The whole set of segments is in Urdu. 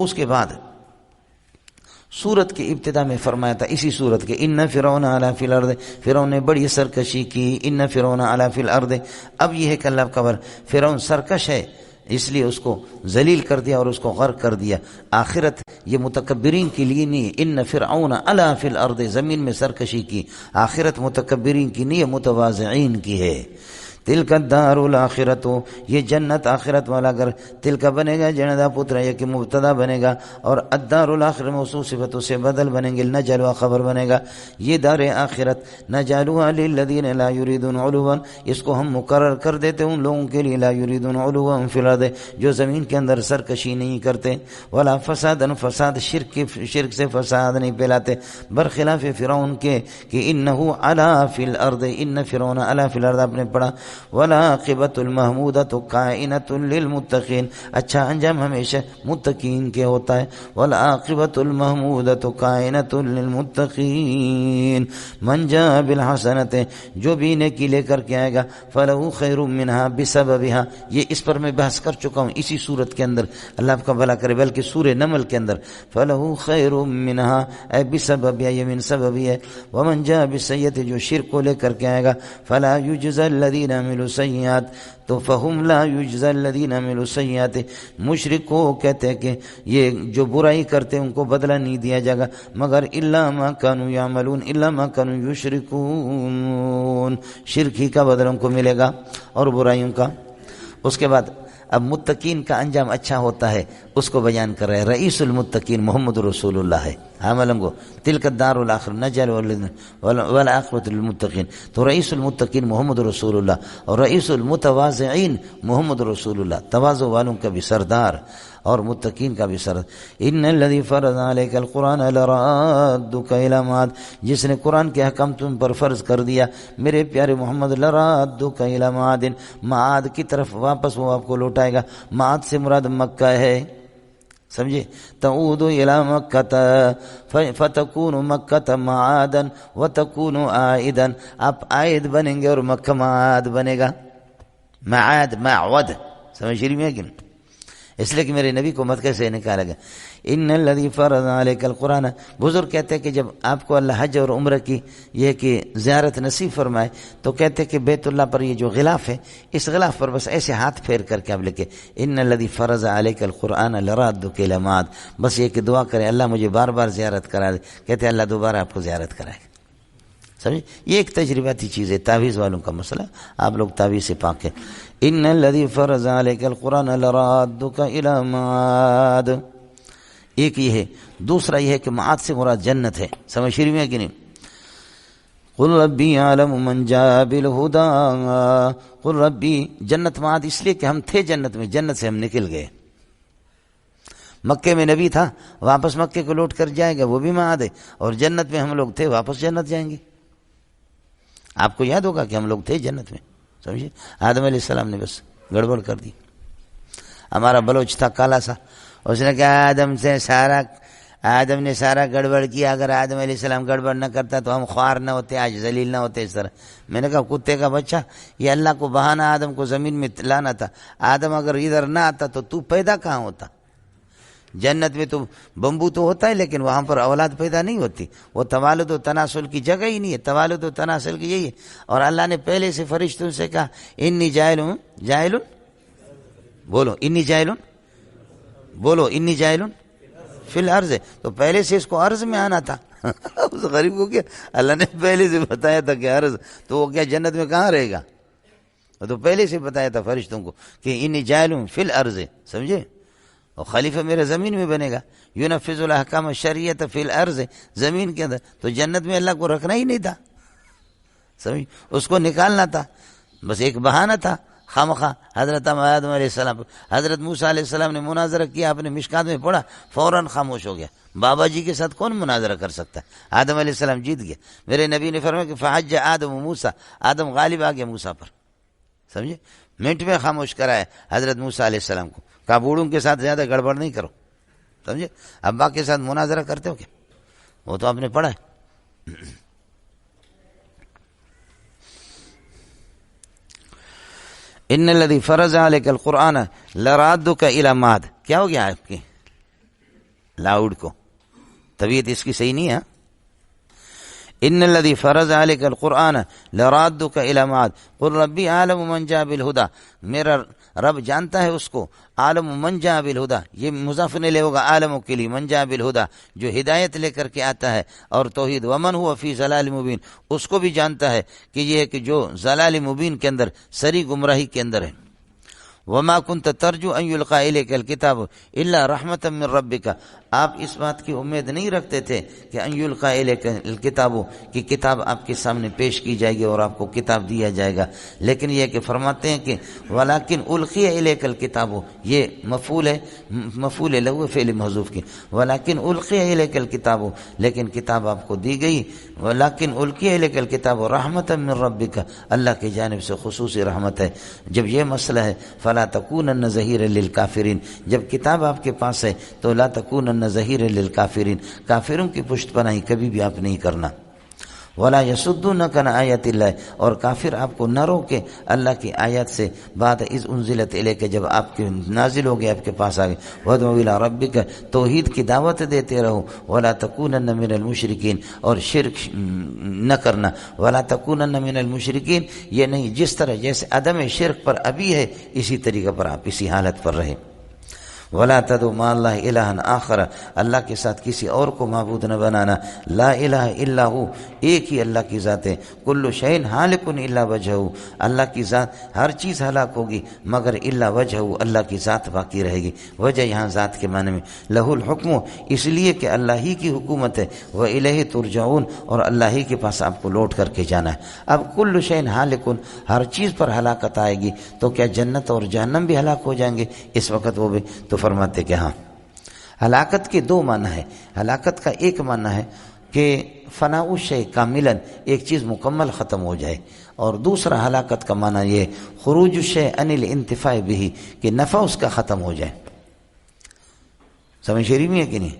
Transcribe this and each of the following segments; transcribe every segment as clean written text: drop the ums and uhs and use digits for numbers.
اس کے بعد سورت کی ابتدا میں فرمایا تھا اسی سورت کے ان فرعون علا فی الارض، فرعون نے بڑی سرکشی کی، ان فرعون علا فی الارض. اب یہ ہے کہ اللہ کا فرعون سرکش ہے اس لیے اس کو ذلیل کر دیا اور اس کو غرق کر دیا. آخرت یہ متکبرین کے لیے نہیں، ان فرعون علا فی الارض زمین میں سرکشی کی، آخرت متکبرین کی نہیں، متواضعین کی ہے. تلک الدار الاخرۃ، یہ جنت آخرت والا گھر. تلک بنے گا جندا پتر یہ کہ مبتدا بنے گا، اور الدار الاخرہ موصوف صفتوں سے بدل بنیں گے، نجعلها خبر بنے گا. یہ دار آخرت نجعلها للذین لا یریدون علوا، اس کو ہم مقرر کر دیتے ان لوگوں کے لیے لا یریدون علوا فی الارض، جو زمین کے اندر سرکشی نہیں کرتے، ولا فسادا، فساد شرک سے فساد نہیں پھیلاتے، برخلاف فرعون کے کہ انه علا فی الارض، ان فرعون علا فی الارض آپ نے پڑھا. والعاقبۃ المحمودۃ کائنۃ للمتقین، اچھا انجام ہمیشہ متقین کے ہوتا ہے. والعاقبۃ المحمودۃ کائنۃ للمتقین. من جاء بالحسنۃ، جو بھی نیکی لے کر کے آئے گا، فلہ خیر منہا بسببہا. یہ اس پر میں بحث کر چکا ہوں اسی صورت کے اندر، اللہ آپ کا بھلا کرے، بلکہ سورہ نمل کے اندر. فلہ خیر منہا اے بسببہا، یہ من سببی ہے. ومن جاء بالسیئۃ، جو شرک کو لے کر کے آئے گا، فلا یجزی الذین عملوا السیئات، تو فہم لا یجزی الذین عملوا السیئات. مشرک کو کہتے ہیں کہ یہ جو برائی کرتے ہیں ان کو بدلہ نہیں دیا جائے گا مگر الا ما كانوا یعملون، الا ما كانوا یشرکون، شرک ہی کا بدلہ ان کو ملے گا اور برائیوں کا. اس کے بعد اب متقین کا انجام اچھا ہوتا ہے اس کو بیان کر رہے ہیں. رئیس المتقین محمد رسول اللہ ہے. ہاں ملنگو تلک الدار الاخر نجعل والعاقبۃ للمتقین. تو رئیس المتقین محمد رسول اللہ اور رئیس المتواضعین محمد رسول اللہ، تواضع والوں کا بھی سردار اور متقین کا بھی سردار. ان الذی فرض علیک القرآن لرادک الی معاد، جس نے قرآن کے حکم تم پر فرض کر دیا میرے پیارے محمد، لرادک الی معاد، معاد کی طرف واپس وہ آپ کو لوٹائے گا. معاد سے مراد مکہ ہے، سمجھے. تعود الی مکہ فتکون مکہ معادا وتکون عائدا، آپ عائد بنیں گے اور مکہ معاد بنے گا. معاد معود سمجھ شریف میں ہے کہ نہیں؟ اس لیے کہ میرے نبی کو مکہ سے نکالا گیا. ان الذی فرض علیک القرآن، بزرگ کہتے ہیں کہ جب آپ کو اللہ حج اور عمرہ کی یہ کہ زیارت نصیب فرمائے تو کہتے ہیں کہ بیت اللہ پر یہ جو غلاف ہے، اس غلاف پر بس ایسے ہاتھ پھیر کر کے آپ لکھے ان الذی فرض علیک القرآن لرادک الی معاد، بس یہ کہ دعا کریں اللہ مجھے بار بار زیارت کرا دے. کہتے ہیں اللہ دوبارہ آپ کو زیارت کرائے گا. سمجھے، یہ ایک تجرباتی چیز ہے، تعویذ والوں کا مسئلہ، آپ لوگ تعویذ سے پاک ہیں. ان الذی فرض علیک القرآن لرادک الی معاد، ایک یہ ہے. دوسرا یہ ہے کہ معاد سے مراد جنت ہے. سمجھ شریف میں کہ نہیں؟ قل ربی اعلم من جاء بالہدی، قل ربی، جنت معاد اس لیے کہ ہم تھے جنت میں، جنت سے ہم نکل گئے. مکے میں نبی تھا، واپس مکے کو لوٹ کر جائے گا، وہ بھی معاد ہے. اور جنت میں ہم لوگ تھے، واپس جنت جائیں گے. آپ کو یاد ہوگا کہ ہم لوگ تھے جنت میں، سمجھے. آدم علیہ السلام نے بس گڑبڑ کر دی. ہمارا بلوچ تھا کالا سا، اس نے کہا آدم نے سارا گڑبڑ کیا، اگر آدم علیہ السلام گڑبڑ نہ کرتا تو ہم خوار نہ ہوتے، آج ذلیل نہ ہوتے اس طرح. میں نے کہا کتے کا بچہ، یہ اللہ کو بہانا آدم کو زمین میں لانا تھا. آدم اگر ادھر نہ آتا تو پیدا کہاں ہوتا؟ جنت میں تو بمبو تو ہوتا ہے لیکن وہاں پر اولاد پیدا نہیں ہوتی. وہ توالد و تناسل کی جگہ ہی نہیں ہے، توالد و تناسل کی یہی ہے. اور اللہ نے پہلے سے فرشتوں سے کہا انی جائل بولو انی جائل فی الارض، تو پہلے سے اس کو عرض میں آنا تھا. اس غریب کو کیا اللہ نے پہلے سے بتایا تھا کہ عرض، تو وہ کیا جنت میں کہاں رہے گا؟ تو پہلے سے بتایا تھا فرشتوں کو کہ انی جائل فی الارض، سمجھے. اور خلیفہ میرے زمین میں بنے گا، ینفذ الاحکام الشرعیۃ فی الارض، زمین کے اندر. تو جنت میں اللہ کو رکھنا ہی نہیں تھا، سمجھ، اس کو نکالنا تھا، بس ایک بہانہ تھا خامخواہ. حضرت آدم علیہ السلام، حضرت موسیٰ علیہ السلام نے مناظرہ کیا، آپ نے مشکات میں پڑھا، فوراً خاموش ہو گیا. بابا جی کے ساتھ کون مناظرہ کر سکتا ہے؟ آدم علیہ السلام جیت گیا. میرے نبی نے فرمایا کہ فحج آدم موسیٰ، آدم غالب آ گیا موسیٰ پر، سمجھے. منٹ میں خاموش کرایا حضرت موسیٰ علیہ السلام کو، کہا بوڑھوں کے ساتھ زیادہ گڑبڑ نہیں کرو، سمجھے. ابا کے ساتھ مناظرہ کرتے ہو کیا؟ وہ تو آپ نے پڑھا ہے. ان الذی فرض علیک القرآن لرادک الی معاد، کیا ہو گیا آپ کی؟ لاؤڈ کو، طبیعت اس کی صحیح نہیں ہے. ان الذي فرض عليك القرآن لرادك الى معاد قل ربي اعلم من جاء بالهدى، میرا رب جانتا ہے اس کو. عالم من جاء بالهدى، یہ مضاف الیہ ہوگا عالموں کے لیے. من جاء بالهدى جو ہدایت لے کر کے آتا ہے اور توحید. ومن هو فی ضلال مبین، اس کو بھی جانتا ہے کہ یہ ہے کہ جو ضلال مبین کے اندر، سری گمراہی کے اندر ہے. وما كنت ترجو ان يلقى اليك الكتاب الا رحمة من ربك، آپ اس بات کی امید نہیں رکھتے تھے کہ ان يلقى اليك الكتاب، کہ کتاب آپ کے سامنے پیش کی جائے گی اور آپ کو کتاب دیا جائے گا. لیکن یہ کہ فرماتے ہیں کہ ولكن القي اليك الكتاب، یہ مفعول ہے، مفعول له فعل محذوف کی. ولكن القي اليك الكتاب، لیکن کتاب آپ کو دی گئی. ولكن القي اليك الكتاب رحمة من ربك، اللہ کی جانب سے خصوصی رحمت ہے. جب یہ مسئلہ ہے فلا تکونن ظہیرا للکافرین، جب کتاب آپ کے پاس ہے تو لا تکونن ظہیرا للکافرین، کافروں کی پشت پناہی کبھی بھی آپ نہیں کرنا. ولا یصدونک عن آیات اللہ، اور کافر آپ کو نہ روکے اللہ کی آیات سے. بعد اذ انزلت الیک، جب آپ کے نازل ہو گئے، آپ کے پاس آ گئے. وادع الی ربک، توحید کی دعوت دیتے رہو. ولا تکونن من المشرکین، اور شرک نہ کرنا. ولا تکونن من المشرکین، یہ نہیں جس طرح جیسے عدم شرک پر ابھی ہے اسی طریقے پر آپ اسی حالت پر رہے. ولا تدع مع اللہ الہا آخر، اللہ کے ساتھ کسی اور کو معبود نہ بنانا. لا الہ الا ہو، ایک ہی اللہ کی ذات ہے. کل شیء ہالک الا وجہہ، اللہ کی ذات ہر چیز ہلاک ہوگی مگر الا وجہہ، اللہ کی ذات باقی رہے گی. وجہ یہاں ذات کے معنی میں. لہ الحکم، اس لیے کہ اللہ ہی کی حکومت ہے. والیہ ترجعون، اور اللہ ہی کے پاس آپ کو لوٹ کر کے جانا ہے. اب کل شیء ہالک، ہر چیز پر ہلاکت آئے گی، تو کیا جنت اور جہنم بھی ہلاک ہو جائیں گے اس وقت؟ وہ بھی تو فرماتے کہ ہاں. ہلاکت کے دو معنی ہے. ہلاکت کا ایک معنی ہے کہ فناء الشیء کاملا، ایک چیز مکمل ختم ہو جائے. اور دوسرا ہلاکت کا معنی یہ خروج الشیء عن الانتفاع به، کہ نفع اس کا ختم ہو جائے. سمجھ شریف میں ہے کہ نہیں؟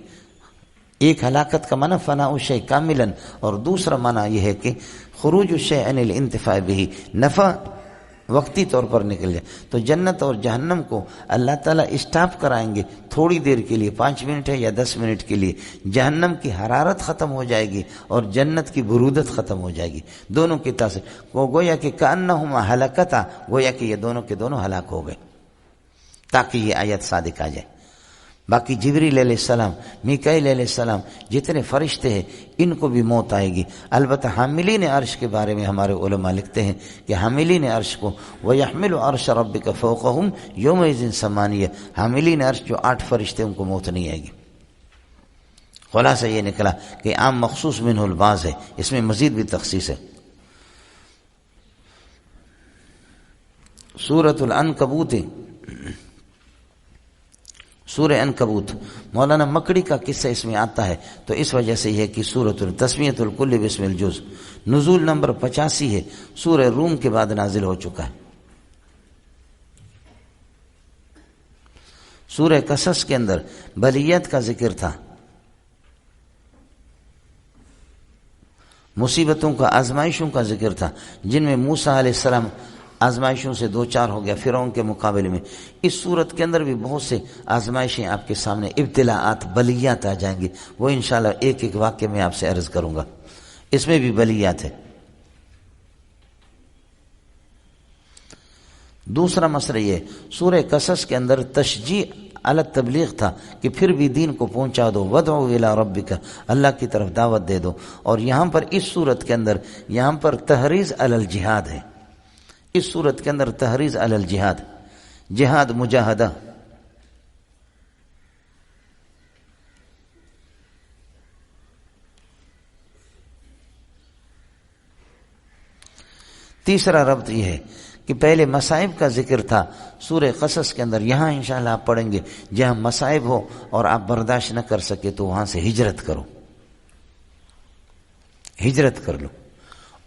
ایک ہلاکت کا معنی فناء الشیء کاملا، اور دوسرا معنی یہ ہے کہ خروج الشیء عن الانتفاع به، نفع وقتی طور پر نکل جائے. تو جنت اور جہنم کو اللہ تعالیٰ اسٹاپ کرائیں گے تھوڑی دیر کے لیے، 5 منٹ ہے یا 10 منٹ کے لیے. جہنم کی حرارت ختم ہو جائے گی اور جنت کی برودت ختم ہو جائے گی. دونوں کی تاثیر وہ گویا کہ کأنہما ہلاکتا، گویا کہ یہ دونوں کے دونوں ہلاک ہو گئے، تاکہ یہ آیت صادق آ جائے. باقی جبریل علیہ السلام، میکائیل علیہ السلام، جتنے فرشتے ہیں ان کو بھی موت آئے گی. البتہ حاملین عرش کے بارے میں ہمارے علماء لکھتے ہیں کہ حاملین عرش کو وَيَحْمِلُ عَرْشَ رَبِّكَ فَوْقَهُمْ يَوْمَئِذٍ ثَمَانِيَةٌ، حاملین عرش جو 8 فرشتے ان کو موت نہیں آئے گی. خلاصہ یہ نکلا کہ عام مخصوص منہ البعض ہے، اس میں مزید بھی تخصیص ہے. سورۃ العنکبوت، سورہ عنکبوت، مولانا مکڑی کا قصہ اس میں آتا ہے تو اس وجہ سے یہ کہ سورۃ تسمیۃ الکل بسم الجز، نزول نمبر 85 ہے، سورہ روم کے بعد نازل ہو چکا ہے. سورہ قصص کے اندر بلیت کا ذکر تھا، مصیبتوں کا، آزمائشوں کا ذکر تھا، جن میں موسیٰ علیہ السلام آزمائشوں سے 2-4 ہو گیا فرعون کے مقابلے میں. اس صورت کے اندر بھی بہت سے آزمائشیں آپ کے سامنے، ابتلاءات، بلیات آ جائیں گی. وہ انشاءاللہ ایک ایک واقعے میں آپ سے عرض کروں گا. اس میں بھی بلیات ہے. دوسرا مسئلہ یہ سورہ قصص کے اندر تشجیع علی التبلیغ تھا کہ پھر بھی دین کو پہنچا دو. وَدْعُوا إِلَىٰ رَبِّكَ، اللہ کی طرف دعوت دے دو. اور یہاں پر اس صورت کے اندر یہاں پر تحریض علی الجہاد ہے. اس صورت کے اندر تحریض علی الجہاد، جہاد، مجاہدہ. تیسرا ربط یہ ہے کہ پہلے مصائب کا ذکر تھا سورہ قصص کے اندر. یہاں انشاءاللہ آپ پڑھیں گے جہاں مصائب ہو اور آپ برداشت نہ کر سکے تو وہاں سے ہجرت کرو، ہجرت کر لو.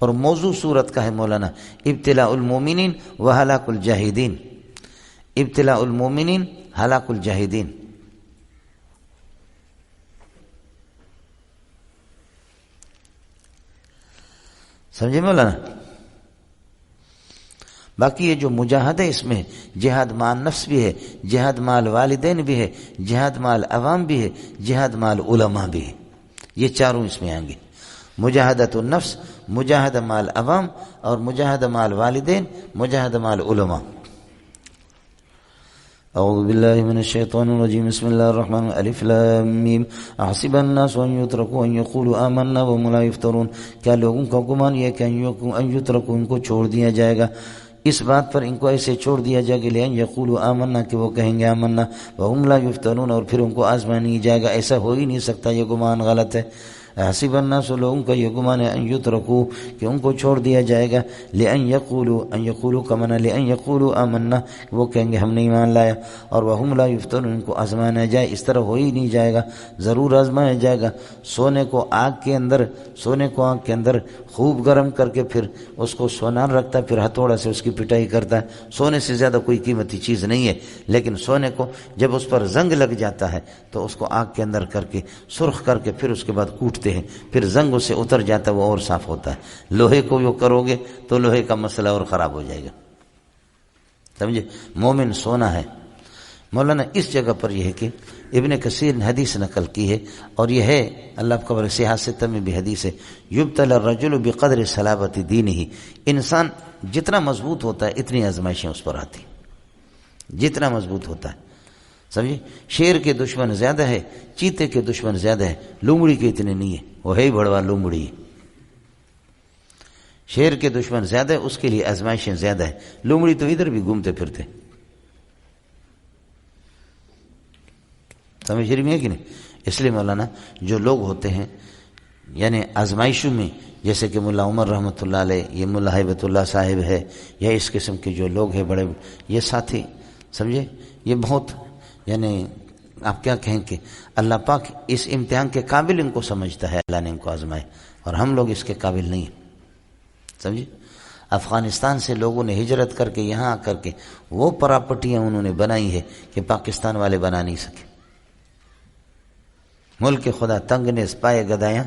اور موضوع صورت کا ہے مولانا ابتلاء المومنین و ہلاک الجاہدین. ابتلاء المومنین، ہلاک الجاہدین. سمجھے مولانا؟ باقی یہ جو مجاہدہ اس میں جہاد مال نفس بھی ہے، جہاد مال والدین بھی ہے، جہاد مال عوام بھی ہے، جہاد مال علماء بھی ہے، یہ چاروں اس میں آئیں گے، مجاہدۃ النفس، مجاہدہ مال عوام، اور مجاہدہ مال والدین، مجاہدہ مال علماء۔ اعوذ باللہ من الشیطان الرجیم، بسم اللہ الرحمن الرحیم، الف لام میم، احسب الناس ان یترکوا ان یقولوا آمنا وهم لا یفترون، کیا لوگوں کا گمان یہ کہ ان یترکوا ان کو چھوڑ دیا جائے گا، اس بات پر ان کو ایسے چھوڑ دیا جائے گا لئن یقولوا آمنا کہ وہ کہیں گے آمنا وهم لا یفترون، اور پھر ان کو آزمایا نہیں جائے گا، ایسا ہو ہی نہیں سکتا، یہ گمان غلط ہے۔ حسب الناس، لوگوں کا یہ گمان ہے، ان یترکوا کہ ان کو چھوڑ دیا جائے گا، لئن یقولوا، ان یقولوا کا معنی لئن یقولوا آمنا، وہ کہیں گے ہم نے ایمان لایا، اور وهم لا یفترون، ان کو آزمایا نہ جائے، اس طرح ہو ہی نہیں جائے گا، ضرور آزمایا جائے گا۔ سونے کو آگ کے اندر خوب گرم کر کے پھر اس کو سونار رکھتا ہے، پھر ہتھوڑا سے اس کی پٹائی کرتا ہے، سونے سے زیادہ کوئی قیمتی چیز نہیں ہے، لیکن سونے کو جب اس پر زنگ لگ جاتا ہے تو اس کو آگ کے اندر کر کے سرخ کر کے پھر اس کے بعد کوٹتے ہیں، پھر زنگ اس سے اتر جاتا ہے، وہ اور صاف ہوتا ہے۔ لوہے کو جو کرو گے تو لوہے کا مسئلہ اور خراب ہو جائے گا، سمجھے؟ مومن سونا ہے۔ مولانا اس جگہ پر یہ ہے کہ ابن کثیر نے حدیث نقل کی ہے، اور یہ ہے اللہ قبر صحاح ستہ میں بھی حدیث ہے، یبتلی الرجل بقدر صلابت دینہ، انسان جتنا مضبوط ہوتا ہے اتنی آزمائشیں اس پر آتی، جتنا مضبوط ہوتا ہے، سمجھے؟ شیر کے دشمن زیادہ ہے، چیتے کے دشمن زیادہ ہے، لومڑی کے اتنے نہیں ہے، وہ ہے ہی بڑوا لومڑی ہے۔ شیر کے دشمن زیادہ ہے، اس کے لیے آزمائشیں زیادہ ہے، لومڑی تو ادھر بھی گھومتے پھرتے، سمجھ رہی ہے کہ نہیں؟ اس لیے مولانا جو لوگ ہوتے ہیں یعنی آزمائشوں میں، جیسے کہ ملا عمر رحمۃ اللہ علیہ، یہ ملا ہیبت اللہ صاحب ہے، یا اس قسم کے جو لوگ ہیں بڑے، یہ ساتھی، سمجھے؟ یہ بہت یعنی آپ کیا کہیں کہ اللہ پاک اس امتحان کے قابل ان کو سمجھتا ہے، اللہ نے ان کو آزمائے، اور ہم لوگ اس کے قابل نہیں ہیں، سمجھے؟ افغانستان سے لوگوں نے ہجرت کر کے یہاں آ کر کے وہ پراپرٹیاں انہوں نے بنائی ہے کہ پاکستان والے بنا نہیں سکے۔ ملک خدا تنگ نیس پائے گدایاں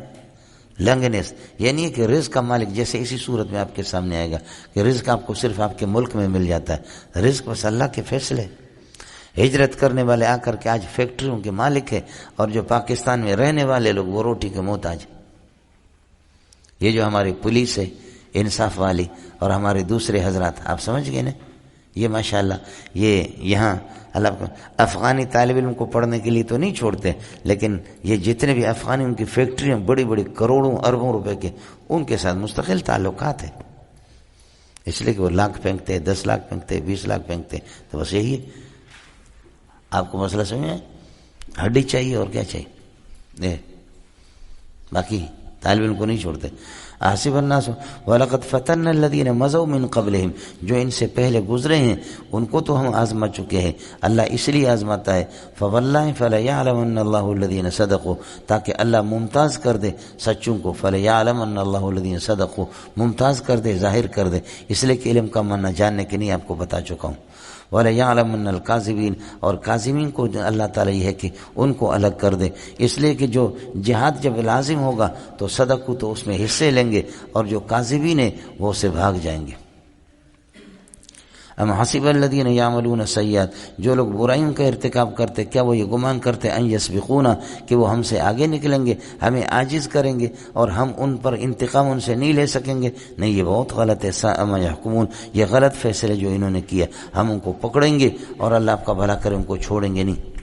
لنگ نیس، یعنی کہ رزق کا مالک، جیسے اسی صورت میں آپ کے سامنے آئے گا کہ رزق آپ کو صرف آپ کے ملک میں مل جاتا ہے، رزق بس اللہ کے فیصلے۔ ہجرت کرنے والے آ کر کے آج فیکٹریوں کے مالک ہے، اور جو پاکستان میں رہنے والے لوگ وہ روٹی کے محتاج۔ یہ جو ہماری پولیس ہے انصاف والی اور ہمارے دوسرے حضرات، آپ سمجھ گئے نا، یہ ماشاءاللہ یہ یہاں اللہ افغانی طالب علم کو پڑھنے کے لیے تو نہیں چھوڑتے، لیکن یہ جتنے بھی افغانی ان کی فیکٹریاں بڑی بڑی کروڑوں اربوں روپے کے، ان کے ساتھ مستقل تعلقات ہیں، اس لیے کہ وہ لاکھ پھینکتے، 10 لاکھ پھینکتے، 20 لاکھ پھینکتے، تو بس یہی ہے۔ آپ کو مسئلہ سمجھ میں؟ ہڈی چاہیے اور کیا چاہیے، باقی طالب علم کو نہیں چھوڑتے۔ حسب الناس وَلَقَدْ فَتَنَّا الَّذِينَ مَضَوْا مِن قَبْلِهِمْ، جو ان سے پہلے گزرے ہیں ان کو تو ہم آزما چکے ہیں، اللہ اس لیے آزماتا ہے، فَوَاللَّهِ فَلَيَعْلَمَنَّ اللَّهُ الَّذِينَ صَدَقُوا، تاکہ اللہ ممتاز کر دے سچوں کو، فَلَيَعْلَمَنَّ اللَّهُ الَّذِينَ صَدَقُوا، ممتاز کر دے، ظاہر کر دے، اس لیے کہ علم کا معنی جاننے کے نہیں آپ کو بتا چکا ہوں۔ وَلَيَعْلَمَنَّ الْكَاذِبِينَ، اور کاذبین کو اللہ تعالیٰ یہ ہے کہ ان کو الگ کر دے، اس لیے کہ جو جہاد جب لازم ہوگا تو صدقو تو اس میں حصے لیں گے، اور جو کاذبین ہیں وہ اسے بھاگ جائیں گے۔ ام حسب الذین یعملون السیئات، جو لوگ برائیوں کا ارتکاب کرتے کیا وہ یہ گمان کرتے ان یسبقونا کہ وہ ہم سے آگے نکلیں گے، ہمیں عاجز کریں گے اور ہم ان پر انتقام ان سے نہیں لے سکیں گے؟ نہیں، یہ بہت غلط ہے۔ ساء ما یحکمون، یہ غلط فیصلے جو انہوں نے کیا، ہم ان کو پکڑیں گے اور اللہ آپ کا بھلا کرے ان کو چھوڑیں گے نہیں،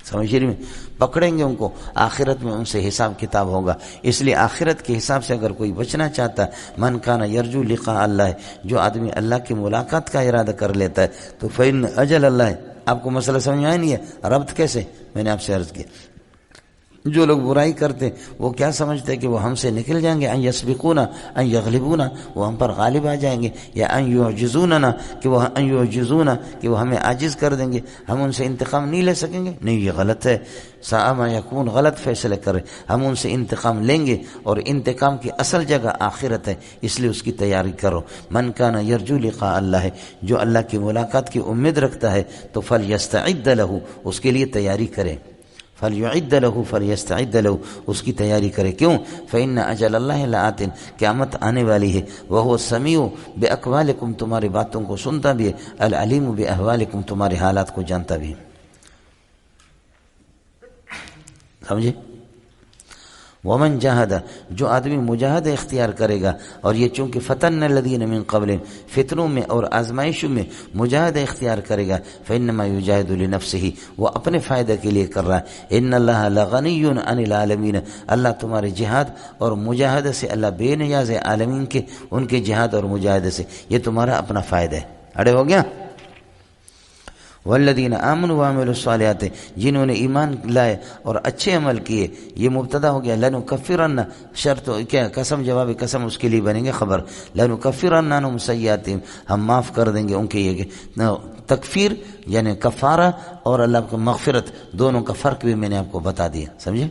سمجھ رہی میں؟ پکڑیں گے ان کو، آخرت میں ان سے حساب کتاب ہوگا، اس لیے آخرت کے حساب سے اگر کوئی بچنا چاہتا ہے، من کان یرجو لقاء اللہ، جو آدمی اللہ کی ملاقات کا ارادہ کر لیتا ہے تو فإن اجل اللہ۔ آپ کو مسئلہ سمجھ میں آیا نہیں ہے؟ ربط کیسے؟ میں نے آپ سے عرض کیا، جو لوگ برائی کرتے وہ کیا سمجھتے ہیں کہ وہ ہم سے نکل جائیں گے، ان یسبقونا ان یغلبونا، وہ ہم پر غالب آ جائیں گے، یا ان یعجزوننا کہ وہ ہمیں عاجز کر دیں گے، ہم ان سے انتقام نہیں لے سکیں گے؟ نہیں، یہ غلط ہے۔ ساء ما یکون، غلط فیصلے کرے، ہم ان سے انتقام لیں گے، اور انتقام کی اصل جگہ آخرت ہے، اس لیے اس کی تیاری کرو۔ من کان یرجو لقاء اللہ، جو اللہ کی ملاقات کی امید رکھتا ہے تو فلیستعد لہ، اس کے لیے تیاری کرے۔ فلیعد لہ فلیستعد لہ، اس کی تیاری کرے. کیوں؟ فإن اجل اللہ لآت، قیامت آنے والی ہے. وہو السمیع بأقوالکم، تمہاری باتوں کو سنتا بھی ہے. العلیم بأحوالکم، تمہارے حالات کو جانتا بھی ہے. سمجھے؟ ومن جاہد، جو آدمی مجاہدہ اختیار کرے گا، اور یہ چونکہ فتن الذین من قبل، فتنوں میں اور آزمائشوں میں مجاہدہ اختیار کرے گا، فإنما یجاہد لنفسہ، وہ اپنے فائدہ کے لیے کر رہا ہے. ان اللہ لغنی عن العالمین، اللہ تمہارے جہاد اور مجاہدہ سے اللہ بے نیاز ہے عالمین کے، ان کے جہاد اور مجاہدہ سے. یہ تمہارا اپنا فائدہ ہے. اڑے ہو گیا؟ والذین آمنوا وعملوا الصالحات، جنہوں نے ایمان لائے اور اچھے عمل کیے. یہ مبتدا ہو گیا. لنکفرن، شرط کیا؟ قسم، جواب قسم اس کے لیے بنیں گے خبر. لنکفرن عنہم سیئاتہم، ہم معاف کر دیں گے ان کے. یہ تکفیر یعنی کفارہ اور اللہ کو مغفرت، دونوں کا فرق بھی میں نے آپ کو بتا دیا. سمجھے؟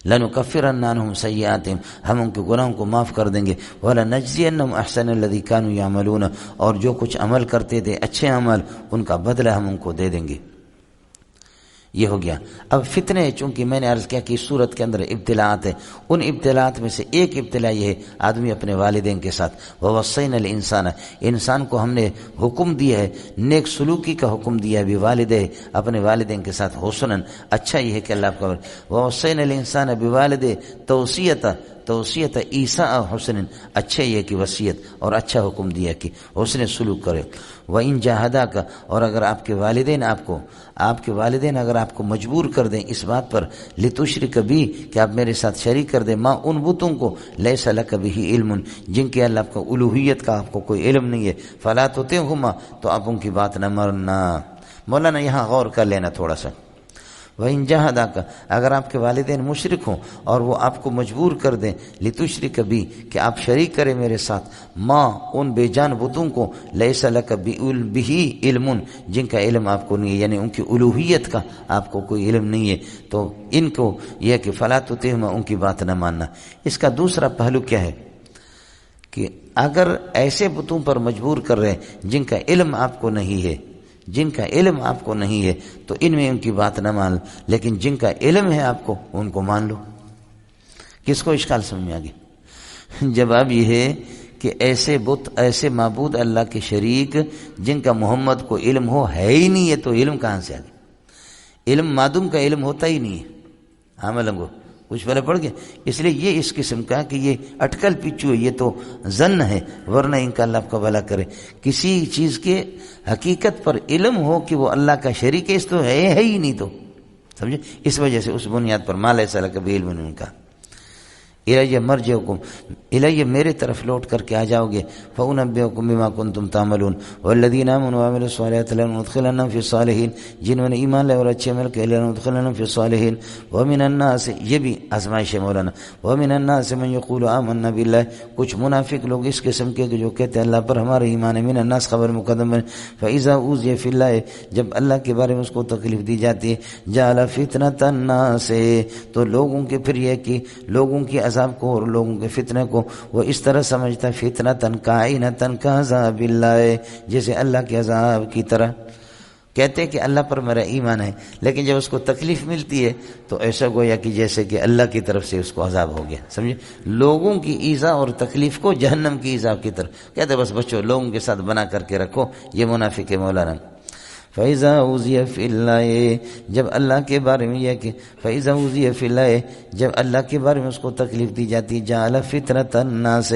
لنکفرن عنہم سیئاتہم، ہم ان کے گناہوں کو معاف کر دیں گے. ولنجزینہم احسن الذی کانوا یعملون، اور جو کچھ عمل کرتے تھے اچھے عمل، ان کا بدلہ ہم ان کو دے دیں گے. یہ ہو گیا. اب فتنے، چونکہ میں نے عرض کیا کہ اس صورت کے اندر ابتلاءات ہیں، ان ابتلاءات میں سے ایک ابتلاء یہ ہے آدمی اپنے والدین کے ساتھ. ووصینا الانسان، انسان کو ہم نے حکم دیا ہے، نیک سلوکی کا حکم دیا ہے. بوالدہ، اپنے والدین کے ساتھ حسنا، اچھا یہ ہے کہ اللہ کا. ووصینا الانسان بوالدہ توصیت عیسیٰ حسن، اچھا یہ کہ وصیت اور اچھا حکم دیا کہ حسن سلوک کرے. وَإِن جَاهَدَاكَ، اور اگر آپ کے والدین اگر آپ کو مجبور کر دیں اس بات پر، لِتُشْرِكَ بِي، کہ آپ میرے ساتھ شریک کر دیں، ماں ان بتوں کو، لَيْسَ لَكَ بِهِ علم، جن کے اللہ کا الوہیت کا آپ کو کوئی علم نہیں ہے، فَلَا تُطِعْهُمَا، تو آپ ان کی بات نہ ماننا. مولانا یہاں غور کر لینا تھوڑا سا. وَإِن جَاهَدَاكَ، اگر آپ کے والدین مشرک ہوں اور وہ آپ کو مجبور کر دیں، لِتُشْرِكَ بِي، کہ آپ شریک کریں میرے ساتھ، ماں ان بے جان بتوں کو، لَيْسَ لَكَ بِهِ علم، جن کا علم آپ کو نہیں ہے، یعنی ان کی الوہیت کا آپ کو کوئی علم نہیں ہے، تو ان کو یہ کہ فَلَا تُطِعْهُمَا، ان کی بات نہ ماننا. اس کا دوسرا پہلو کیا ہے کہ اگر ایسے بتوں پر مجبور کر رہے ہیں جن کا علم آپ کو نہیں ہے، تو ان میں ان کی بات نہ مان، لیکن جن کا علم ہے آپ کو، ان کو مان لو. کس کو اشکال سمجھ میں آگے؟ جواب یہ ہے کہ ایسے بت، ایسے معبود اللہ کے شریک جن کا محمد کو علم ہے ہی نہیں ہے، تو علم کہاں سے آگے؟ علم معدوم کا علم ہوتا ہی نہیں ہے. ہاں ملنگو کچھ پہلے پڑھ گئے. اس لیے یہ اس قسم کا کہ یہ اٹکل پچو ہے، یہ تو ظن ہے، ورنہ ان کا اللہ آپ کا بھلا کرے. کسی چیز کے حقیقت پر علم ہو کہ وہ اللہ کا شریک ہے، اس تو ہے ہی نہیں، تو سمجھے؟ اس وجہ سے اس بنیاد پر ما لیس لک بہ علم، ان کا الیہ مرجعکم، الیہ میرے طرف لوٹ کر کے آ جاؤ گے. فانبئکم بما کنتم تعملون. والذین آمنوا وعملوا الصالحات لندخلنهم فی الصالحین، جنہوں نے ایمان لائے اور اچھے عمل کیے، لندخلنهم فی الصالحین. ومن الناس، یہ بھی آزمائش ہے مولانا، ومن الناس من یقول آمنا باللہ، کچھ منافق لوگ اس قسم کے جو کہتے ہیں اللہ پر ہمارا ایمان ہے. من الناس خبر مقدم ہے. فاذا اوذی فی اللہ، جب اللہ کے بارے میں اس کو تکلیف دی جاتی ہے، جعل فتنۃ الناس، تو لوگوں کے پھر یہ کہ لوگوں کی عذاب کو اور لوگوں کے فتنے کو وہ اس طرح سمجھتا ہے، فتنۃ کائنۃ کعذاب اللہ، جیسے اللہ کے عذاب کی طرح. کہتے ہیں کہ اللہ پر میرا ایمان ہے، لیکن جب اس کو تکلیف ملتی ہے تو ایسا گویا کہ جیسے کہ اللہ کی طرف سے اس کو عذاب ہو گیا. سمجھے؟ لوگوں کی ایذا اور تکلیف کو جہنم کی ایذا کی طرف کہتے ہیں. بس بچوں لوگوں کے ساتھ بنا کر کے رکھو، یہ منافق ہے مولانا. فَإِذَا أُوذِيَ فِي اللَّهِ، جب اللہ کے بارے میں یہ کہ فَإِذَا أُوذِيَ فِي اللَّهِ، جب اللہ کے بارے میں اس کو تکلیف دی جاتی، جعل فتنۃ الناس،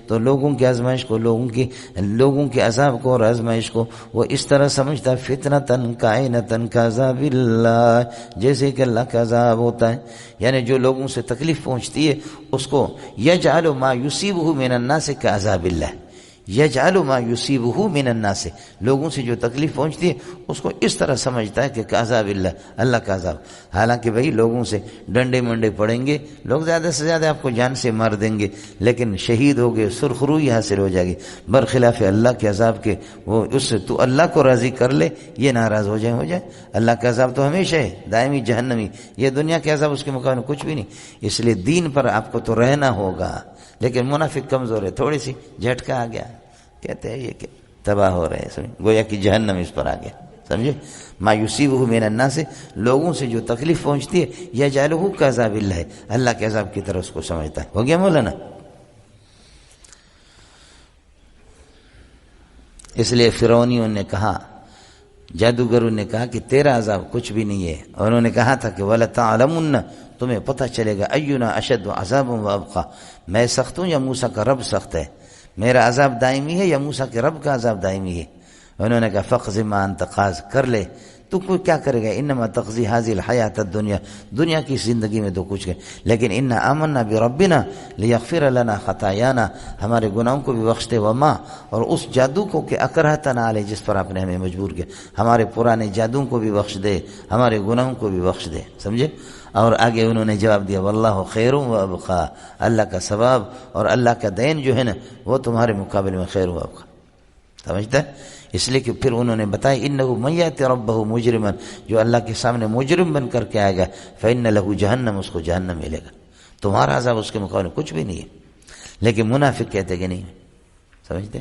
تو لوگوں کی آزمائش کو، لوگوں کے عذاب کو اور آزمائش کو وہ اس طرح سمجھتا فتنۃ کائنۃ کعذاب اللہ، جیسے کہ اللہ کا عذاب ہوتا ہے. یعنی جو لوگوں سے تکلیف پہنچتی ہے اس کو یجعل ما یصیبہ من الناس کعذاب اللہ، یجعل ما یصیبہ من الناس، لوگوں سے جو تکلیف پہنچتی ہے اس کو اس طرح سمجھتا ہے کہ عذاب اللہ کا عذاب. حالانکہ بھائی لوگوں سے ڈنڈے منڈے پڑیں گے، لوگ زیادہ سے زیادہ آپ کو جان سے مار دیں گے، لیکن شہید ہوگے، سرخروئی حاصل ہو جائے گی. برخلاف اللہ کے عذاب کے، وہ اس سے تو اللہ کو راضی کر لے، یہ ناراض ہو جائے. اللہ کا عذاب تو ہمیشہ ہے، دائمی جہنمی. یہ دنیا کے عذاب اس کے مقابلے کچھ بھی نہیں. اس لیے دین پر آپ کو تو رہنا ہوگا، لیکن منافق کمزور ہے، تھوڑی سی جھٹکا آ گیا، کہتے ہیں یہ کہ تباہ ہو رہے ہیں، گویا کہ جہنم اس پر آ گیا. سمجھے؟ ما یصیبہ من الناس، لوگوں سے جو تکلیف پہنچتی ہے، یجعلہ کعذاب اللہ، اللہ کے عذاب کی طرح اس کو سمجھتا ہے۔ ہو گیا مولانا؟ اس لیے فرعونیوں نے کہا، جادوگروں نے کہا کہ تیرا عذاب کچھ بھی نہیں ہے، اور انہوں نے کہا تھا کہ وَلَتَعْلَمُنَّ، تمہیں پتہ چلے گا، اَيُّنَا أَشَدُّ عَذَابًا وَأَبْقَىٰ، میں سخت ہوں یا موسیٰ کا رب سخت ہے، میرا عذاب دائمی ہے یا موسیٰ کے رب کا عذاب دائمی ہے۔ انہوں نے کہا فَقْضِ مَا أَنْتَ قَاضٍ، کر لے، تو کوئی کیا کرے گا، انما تقضی هذه الحیات الدنیا، دنیا کی زندگی میں تو کچھ ہے، لیکن انا آمنا بربنا لیغفر لنا خطایانا، ہمارے گناہوں کو بھی بخش دے، وما، اور اس جادو کو کہ اکرہتنا علیہ، جس پر آپ نے ہمیں مجبور کیا، ہمارے پرانے جادوں کو بھی بخش دے، ہمارے گناہوں کو بھی بخش دے۔ سمجھے؟ اور آگے انہوں نے جواب دیا واللہ خیر و ابقا، اللہ کا ثواب اور اللہ کا دین جو ہے نا وہ تمہارے مقابلے میں خیر و ابقا۔ سمجھتا ہے؟ اس لیے کہ پھر انہوں نے بتایا انہو من یأتی ربہ مجرما، جو اللہ کے سامنے مجرم بن کر کے آئے گا، فإن لہ جہنم، اس کو جہنم ملے گا، تمہارا عذاب اس کے مقابلے میں کچھ بھی نہیں ہے۔ لیکن منافق کہتے کہ نہیں، سمجھتے؟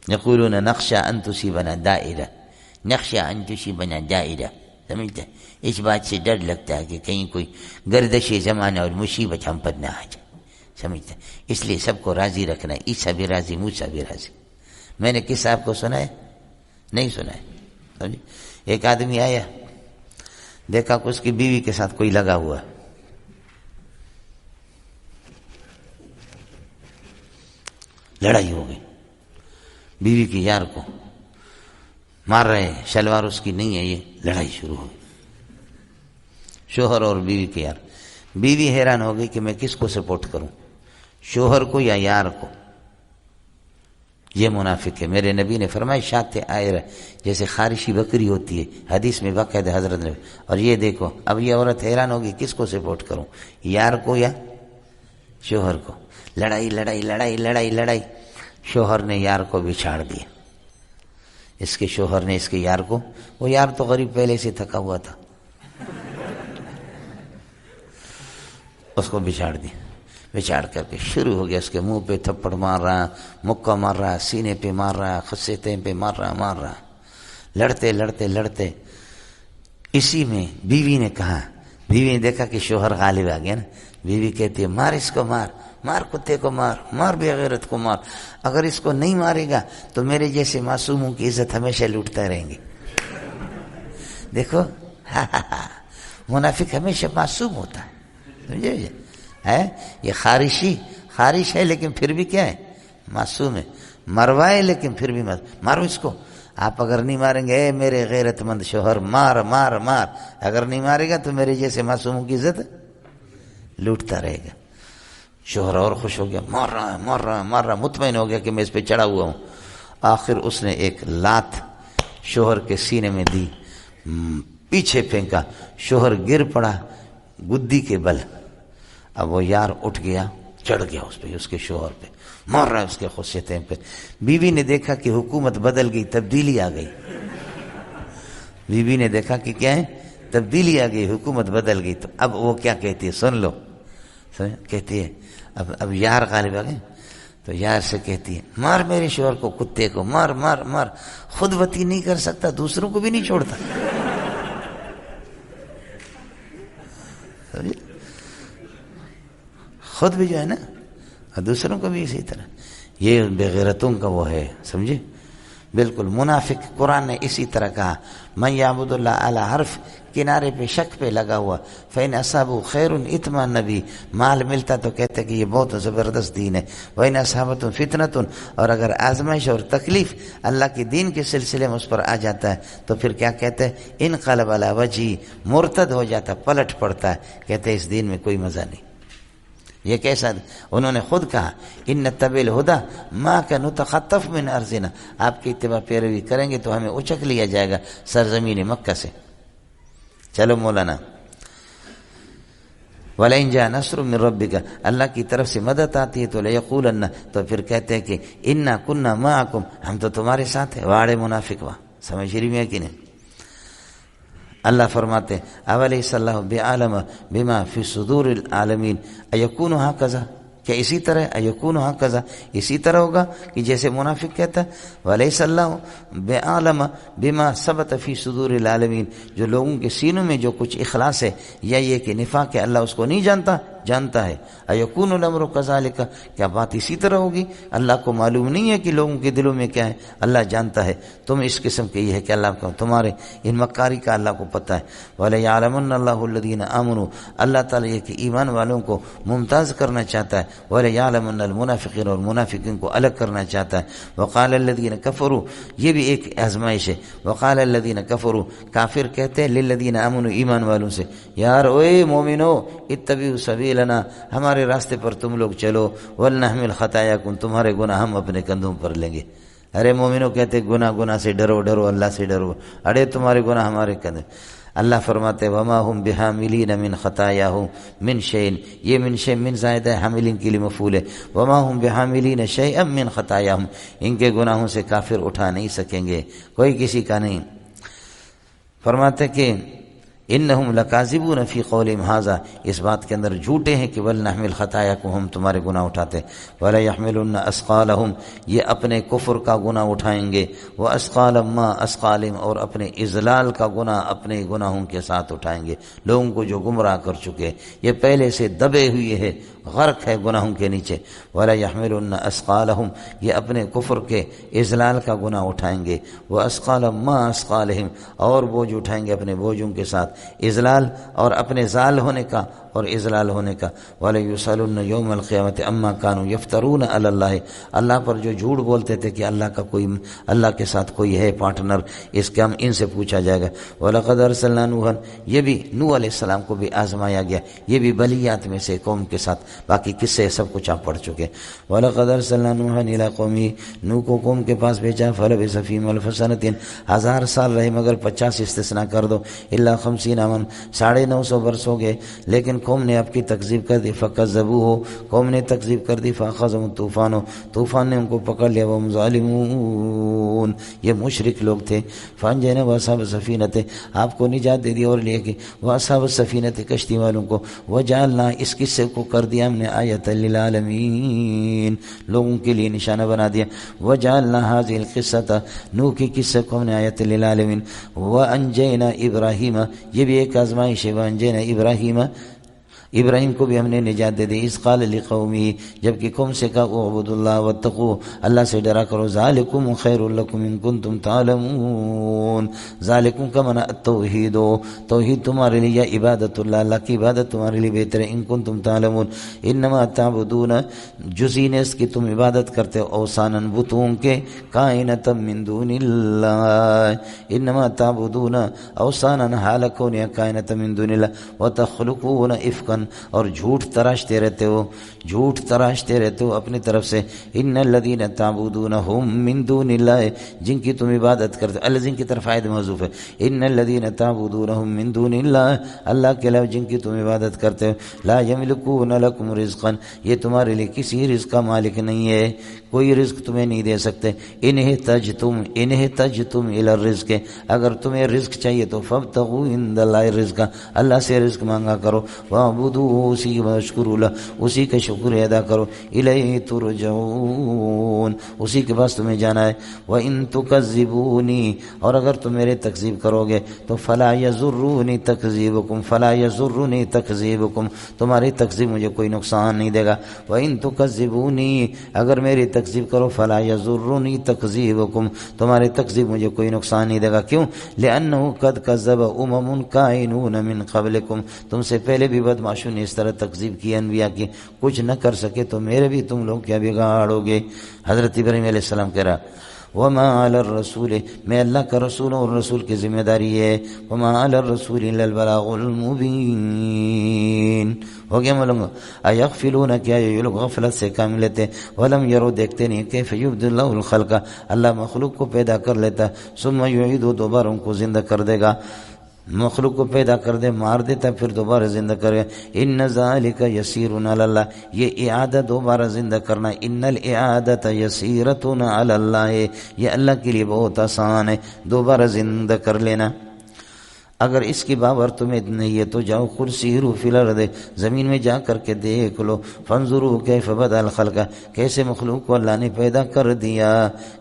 یقولون نخشى ان تصیبنا دائرہ، نخشى ان تصیبنا دائرہ، سمجھتے؟ اس بات سے ڈر لگتا ہے کہ کہیں کوئی گردش زمانہ اور مصیبت ہم پر نہ آ جائے، سمجھتے؟ اس لیے سب کو راضی رکھنا ہے، عیسیٰ بھی راضی، موسیٰ بھی راضی۔ میں نے کس آپ کو سنا ہے؟ نہیں سنا ہے، سمجھے؟ ایک آدمی آیا، دیکھا کہ اس کی بیوی کے ساتھ کوئی لگا ہوا، لڑائی ہو گئی، بیوی کی یار کو مار رہے ہیں، شلوار اس کی نہیں ہے، یہ لڑائی شروع ہو گئی، شوہر اور بیوی کے یار۔ بیوی حیران ہو گئی کہ میں کس کو سپورٹ کروں، شوہر کو یا یار کو؟ یہ منافق ہے۔ میرے نبی نے فرمایا شات عائرہ، جیسے خارشی بکری ہوتی ہے، حدیث میں باقاعدہ حضرت نے۔ اور یہ دیکھو اب یہ عورت حیران ہوگی کس کو سپورٹ کروں، یار کو یا شوہر کو؟ لڑائی لڑائی لڑائی لڑائی لڑائی، شوہر نے یار کو بچھاڑ دیا، اس کے شوہر نے اس کے یار کو، وہ یار تو غریب پہلے سے تھکا ہوا تھا، اس کو بچھاڑ دیا، بچاڑ کر کے شروع ہو گیا اس کے منہ پہ تھپڑ مار رہا، مکہ مار رہا، سینے پہ مار رہا، خصیتیں پہ مار رہا، لڑتے لڑتے لڑتے۔ اسی میں بیوی نے کہا، بیوی نے دیکھا کہ شوہر غالب آ گیا نا، بیوی کہتی ہے مار اس کو، مار مار کتے کو، مار مار بے غیرت کو مار، اگر اس کو نہیں مارے گا تو میرے جیسے معصوموں کی عزت ہمیشہ لوٹتا رہیں گے۔ دیکھو منافق ہمیشہ معصوم ہوتا ہے، سمجھے ہے؟ یہ خارش ہے لیکن پھر بھی کیا ہے، معصوم ہے، مروائے لیکن پھر بھی مارو اس کو۔ آپ اگر نہیں ماریں گے، اے میرے غیرت مند شوہر، مار مار مار، اگر نہیں مارے گا تو میرے جیسے معصوموں کی عزت لوٹتا رہے گا۔ شوہر اور خوش ہو گیا، مار رہا ہے مار رہا ہے مار رہا ہے، مطمئن ہو گیا کہ میں اس پہ چڑھا ہوا ہوں۔ آخر اس نے ایک لات شوہر کے سینے میں دی، پیچھے پھینکا، شوہر گر پڑا گدی کے بل۔ اب وہ یار اٹھ گیا، چڑھ گیا اس پہ، اس کے شوہر پہ مار رہا ہے، اس کے خصیتیں پہ۔ بیوی نے دیکھا کہ حکومت بدل گئی، تبدیلی آ گئی، بیوی نے دیکھا کہ کیا ہے، تبدیلی آ گئی، حکومت بدل گئی۔ تو اب وہ کیا کہتی ہے، سن لو، کہتی ہے اب یار غالب آ گئے، تو یار سے کہتی ہے مار میرے شوہر کو، کتے کو مار مار مار، خود وتی نہیں کر سکتا، دوسروں کو بھی نہیں چھوڑتا۔ خود بھی جو ہے نا، دوسروں کو بھی اسی طرح، یہ بغیرتوں کا وہ ہے، سمجھے؟ بالکل منافق۔ قرآن نے اسی طرح کہا من یعبد اللہ علی حرف، کنارے پہ شک پہ لگا ہوا، فإن أصابه خیر اطمأن به، مال ملتا تو کہتے کہ یہ بہت زبردست دین ہے، وإن أصابته فتنة، اور اگر آزمائش اور تکلیف اللہ کے دین کے سلسلے میں اس پر آ جاتا ہے تو پھر کیا کہتے ہیں، انقلب علی وجہہ، مرتد ہو جاتا، پلٹ پڑتا ہے، کہتے اس دین میں کوئی مزہ نہیں۔ یہ کیسا؟ انہوں نے خود کہا ان نتبع الہدی ما کا نتخطف من ارضنا، آپ کی اتباع پیروی کریں گے تو ہمیں اچک لیا جائے گا سرزمین مکہ سے۔ چلو مولانا، وَلَئِنْ جَاءَ نَصْرٌ مِّن رَبِّكَ، اللہ کی طرف سے مدد آتی ہے تو لَيَقُولَنَّ، تو پھر کہتے ہیں کہ اِنَّا كُنَّا مَعَكُمْ، ہم تو تمہارے ساتھ ہیں۔ واڑے منافق وا، سمجھ رہی میں کہ نہیں؟ اللہ فرماتے اولیس اللہ بعالم بما فی صدور العالمین ایکون ہکذا، کیا اسی طرح ایکون ہکذا اسی طرح ہوگا کہ جیسے منافق کہتا ہے ولیس اللہ بعالم بما ثبت فی صدور العالمین، جو لوگوں کے سینوں میں جو کچھ اخلاص ہے یا یہ کہ نفاق ہے اللہ اس کو نہیں جانتا، جانتا ہے۔ ایکون الامر کذالک، کیا بات اسی طرح ہوگی؟ اللہ کو معلوم نہیں ہے کہ لوگوں کے دلوں میں کیا ہے؟ اللہ جانتا ہے۔ تم اس قسم کے یہ ہے کہ اللہ کو تمہارے ان مکاری کا اللہ کو پتہ ہے۔ وَلَيَعْلَمُنَّ اللَّهُ الَّذِينَ آمَنُوا، اللہ تعالیٰ یہ کہ ایمان والوں کو ممتاز کرنا چاہتا ہے، وَلَيَعْلَمُنَّ الْمُنَافِقِينَ اور منافقین کو الگ کرنا چاہتا ہے۔ وَقَالَ الَّذِينَ كَفَرُوا، یہ بھی ایک آزمائش ہے۔ وَقَالَ الَّذِينَ كَفَرُوا، کافر کہتے ہیں لِلَّذِينَ آمَنُوا ایمان والوں سے، یار اوے مومنو اتبعوا سبیلنا، ہمارے راستے پر تم لوگ چلو، وَلْنَحْمِلْ خَطَايَاكُمْ، تمہارے گناہ ہم اپنے کندھوں پر لیں گے۔ ارے مومنوں کہتے گناہ سے ڈرو ڈرو اللہ سے ڈرو، اڑے تمہارے گناہ ہمارے کندھے۔ اللہ فرماتے وما هم بحاملین من خطاياهم من شيء، یہ من شيء من زائد ہے، حاملین کے لیے مفعول ہے۔ وما هم بحاملین شيئا من خطاياهم، ان کے گناہوں سے کافر اٹھا نہیں سکیں گے، کوئی کسی کا نہیں۔ فرماتے کہ انہم لکاذبون فی قولہم ھذا، اس بات کے اندر جھوٹے ہیں کہ ولنحمل خطاياکم، ہم تمہارے گناہ اٹھاتے، ولا یحملن اثقالہم، یہ اپنے کفر کا گناہ اٹھائیں گے، واثقالا ما اثقالہم، اور اپنے اضلال کا گناہ اپنے گناہوں کے ساتھ اٹھائیں گے۔ لوگوں کو جو گمراہ کر چکے، یہ پہلے سے دبے ہوئے ہیں، غرق ہے گناہوں کے نیچے۔ ولا یحملن اثقالہم، یہ اپنے کفر کے اضلال کا گناہ اٹھائیں گے، واثقالا ما اثقالہم، اور بوجھ اٹھائیں گے اپنے بوجھوں کے ساتھ، اضلال اور اپنے زال ہونے کا اور اضلال ہونے کا۔ وَلَيُسْأَلُنَّ يَوْمَ الْقِيَامَةِ عَمَّا كَانُوا يَفْتَرُونَ عَلَى اللَّهِ، اللہ پر جو جھوٹ بولتے تھے کہ اللہ کے ساتھ کوئی ہے پارٹنر، اس کا ہم ان سے پوچھا جائے گا۔ وَلَقَدْ أَرْسَلْنَا نُوحًا، یہ بھی نوح علیہ السلام کو بھی آزمایا گیا، یہ بھی بلیات میں سے قوم کے ساتھ، باقی قصے سب کچھ آپ پڑھ چکے۔ وَلَقَدْ أَرْسَلْنَا نُوحًا إِلَىٰ قَوْمِهِ، نوح کو قوم کے پاس بھیجا، فَلَبِثَ فِيهِمْ أَلْفَ سَنَةٍ، 1000 سال رہے مگر 50 استثناء کر دو، إِلَّا 50 عامًا، 950 برس ہو گئے، لیکن قوم نے آپ کی تکذیب کر دی، فَكَذَّبُوهُ، قوم نے تکذیب کر دی، فَأَخَذَهُمُ الطوفان، طوفان نے ان کو پکڑ لیا، وَهُمْ ظَالِمُونَ، یہ مشرک لوگ تھے۔ فَأَنجَيْنَا وَأَصْحَابَ السَّفِينَةِ، آپ کو نجات دے دی اور لے کے وَأَصْحَابَ السَّفِينَةِ، کشتی والوں کو، وَجَعَلْنَا، اس قصے کو کر دیا ہم نے آیَةً لِلْعَالَمِينَ، لوگوں کے لیے نشانہ بنا دیا۔ وَجَعَلْنَا هَذِهِ الْقِصَّةَ، نوح کی قصے کو ہم نے آیَةً لِلْعَالَمِينَ۔ وَأَنجَيْنَا إِبْرَاهِيمَ، یہ بھی ایک آزمائش ہے، وَأَنجَيْنَا إِبْرَاهِيمَ، ابراہیم کو بھی ہم نے نجات دے دی، اذ قال لقومہ، جبکہ قوم سے کہا اعبدوا اللہ واتقوا، اللہ سے ڈرا کرو، ذالکم خیر لکم ان کنتم تعلمون، ذالکم کا معنی التوحید، توحید تمہارے لیے یا عبادت اللہ، اللہ کی عبادت تمہارے لیے بہتر ہے، ان کنتم تعلمون، انما تعبدون، جزین اس کی تم عبادت کرتے ہو، اوثانا بتوں کے، کائنۃ من دون اللہ، انما تعبدون اوثانا حال کونیا کائنۃ من دون اللہ، وتخلقون افکا، اور جھوٹ تراشتے رہتے ہو اپنی طرف سے، ان الذین تعبدون هم من دون اللہ، جن کی تم عبادت کرتے ہو، الذین کی طرف عائد محذوف ہے، ان الذین تعبدون هم من دون اللہ، اللہ کے علاوہ جن کی تم عبادت کرتے ہو، لا یملکون لکم رزقا، یہ تمہارے لیے کسی رزق کا مالک نہیں ہے، کوئی رزق تمہیں نہیں دے سکتے، ان احتجتم الی الرزق، اگر تمہیں رزق چاہیے تو فابتغوا عند اللہ الرزق، اللہ سے رزق مانگا کرو، وَاعْبُدُوهُ، اسی کی واشکروا لہ، اسی کا شکر ادا کرو، الیہ ترجعون، اسی کے پاس تمہیں جانا ہے، وَإِن تُكَذِّبُونِی، اور اگر تم میرے تکذیب کرو گے تو فَلَا يَضُرُّنِی تَکذِیبُکُم، تمہاری تکذیب مجھے کوئی نقصان نہیں دے گا، وَإِن تُكَذِّبُونِی، اگر میری تکذیب کرو فَلَا يَضُرُّنِی تَکذِیبُکُم، تمہاری تکذیب مجھے کوئی نقصان نہیں دے گا، کیوں؟ لِأَنَّهُ قَدْ كَذَّبَ أُمَمٌ كَائِنُونَ مِن قَبْلِکُم، تم سے پہلے بھی بدمعاشوں نے اس طرح تکذیب کی انبیاء کی، کچھ نہ کر سکے تو میرے بھی تم لوگ کیا بگاڑو گے۔ حضرت ابراہیم علیہ السلام کہہ رہا وما علی الرسول، میں اللہ کا رسول ہوں اور رسول کی ذمہ داری ہے، وما علی الرسول الا البلاغ المبین، ہو گیا معلوم۔ ایغفلون، کیا یہ لوگ غفلت سے کام لیتے، ولم یرو، دیکھتے نہیں، کیف یبدی اللہ الخلق، اللہ مخلوق کو پیدا کر لیتا، ثم یعیدہ، دوبارہ ان کو زندہ کر دے گا، مخلوق کو پیدا کر دے، مار دیتا، پھر دوبارہ زندہ کرے، ان ذالک یسیر علی اللہ، یہ اعادہ دوبارہ زندہ کرنا، ان الاعادۃ یسیرۃ علی اللہ، یہ اللہ کے لیے بہت آسان ہے دوبارہ زندہ کر لینا۔ اگر اس کی باور تمہیں نہیں ہے تو جاؤ خود سیرو فی الارض، زمین میں جا کر کے دیکھ لو، فانظروا کیف بدأ الخلق، کیسے مخلوق کو اللہ نے پیدا کر دیا،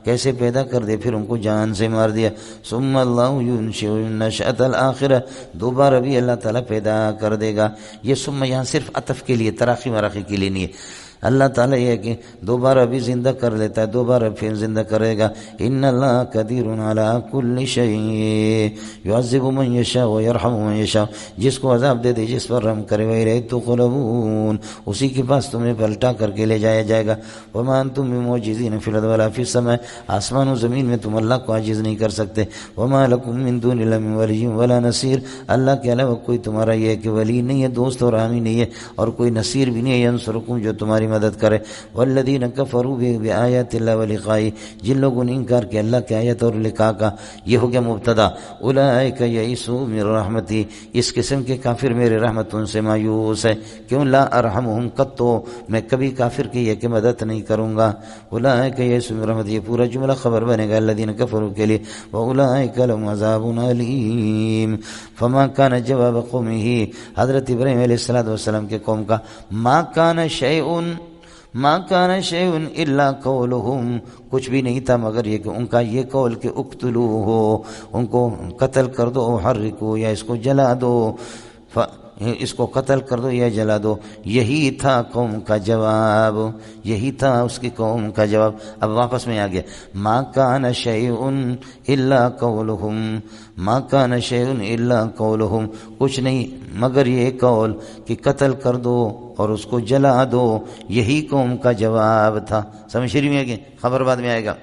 کیسے پیدا کر دیا پھر ان کو جان سے مار دیا. ثم اللہ ينشئ النشأة الآخرہ، دوبارہ بھی اللہ تعالیٰ پیدا کر دے گا. یہ ثم یہاں صرف عطف کے لیے، تراخی مراخی کے لیے نہیں ہے. اللہ تعالیٰ یہ ہے کہ دوبارہ بھی زندہ کر لیتا ہے، دوبارہ پھر زندہ کرے گا. ان اللہ قدیر علی کل شیء یعذب من یشاء ویرحم من یشاء، جس کو عذاب دے دے جس پر رحم کرے. وإلیہ تقلبون، اسی کے پاس تمہیں پلٹا کر کے لے جایا جائے گا. وما انتم بمعجزین فی الارض ولا فی السماء، آسمان و زمین میں تم اللہ کو عاجز نہیں کر سکتے. وما لکم من دون اللہ من ولی ولا نصیر، اللہ کے علاوہ کوئی تمہارا یہ ہے کہ ولی نہیں ہے، دوست اور حامی نہیں ہے، اور کوئی نصیر بھی نہیں ہے ینصرکم جو تمہاری مدد کرے. والذین کفروا بآیات اللہ ولقائہ، جن لوگوں نے انکار کیا اللہ کی آیت اور لقاء کا. یہ ہو گیا مبتدا. اولئک یئسوا من رحمتی، اس قسم کے کافر میرے رحمت ان سے مایوس ہے. کیوں؟ لا ارحمہم قط، میں کبھی کافر کی یہ کہ مدد نہیں کروں گا. اولئک یئسوا من رحمتی، یہ پورا جملہ خبر بنے گا الذین کفروا کے لیے. واولئک لهم عذاب علیم. فما کان جواب قومہ، حضرت ابراہیم علیہ السلام کے قوم کا ما کان شیء الا قولہم، کچھ بھی نہیں تھا مگر یہ کہ ان کا یہ قول کہ اقتلوہ ہو، ان کو قتل کر دو، حرکو یا اس کو جلا دو، اس کو قتل کر دو یا جلا دو. یہی تھا قوم کا جواب، یہی تھا اس کی قوم کا جواب. اب واپس میں آ گیا. ما کان شیء الا قولہم، ما کان شیء الا قولہم، کچھ نہیں مگر یہ قول کہ قتل کر دو اور اس کو جلا دو، یہی قوم کا جواب تھا. سمجھ رہی میں کہ خبر بعد میں آئے گا.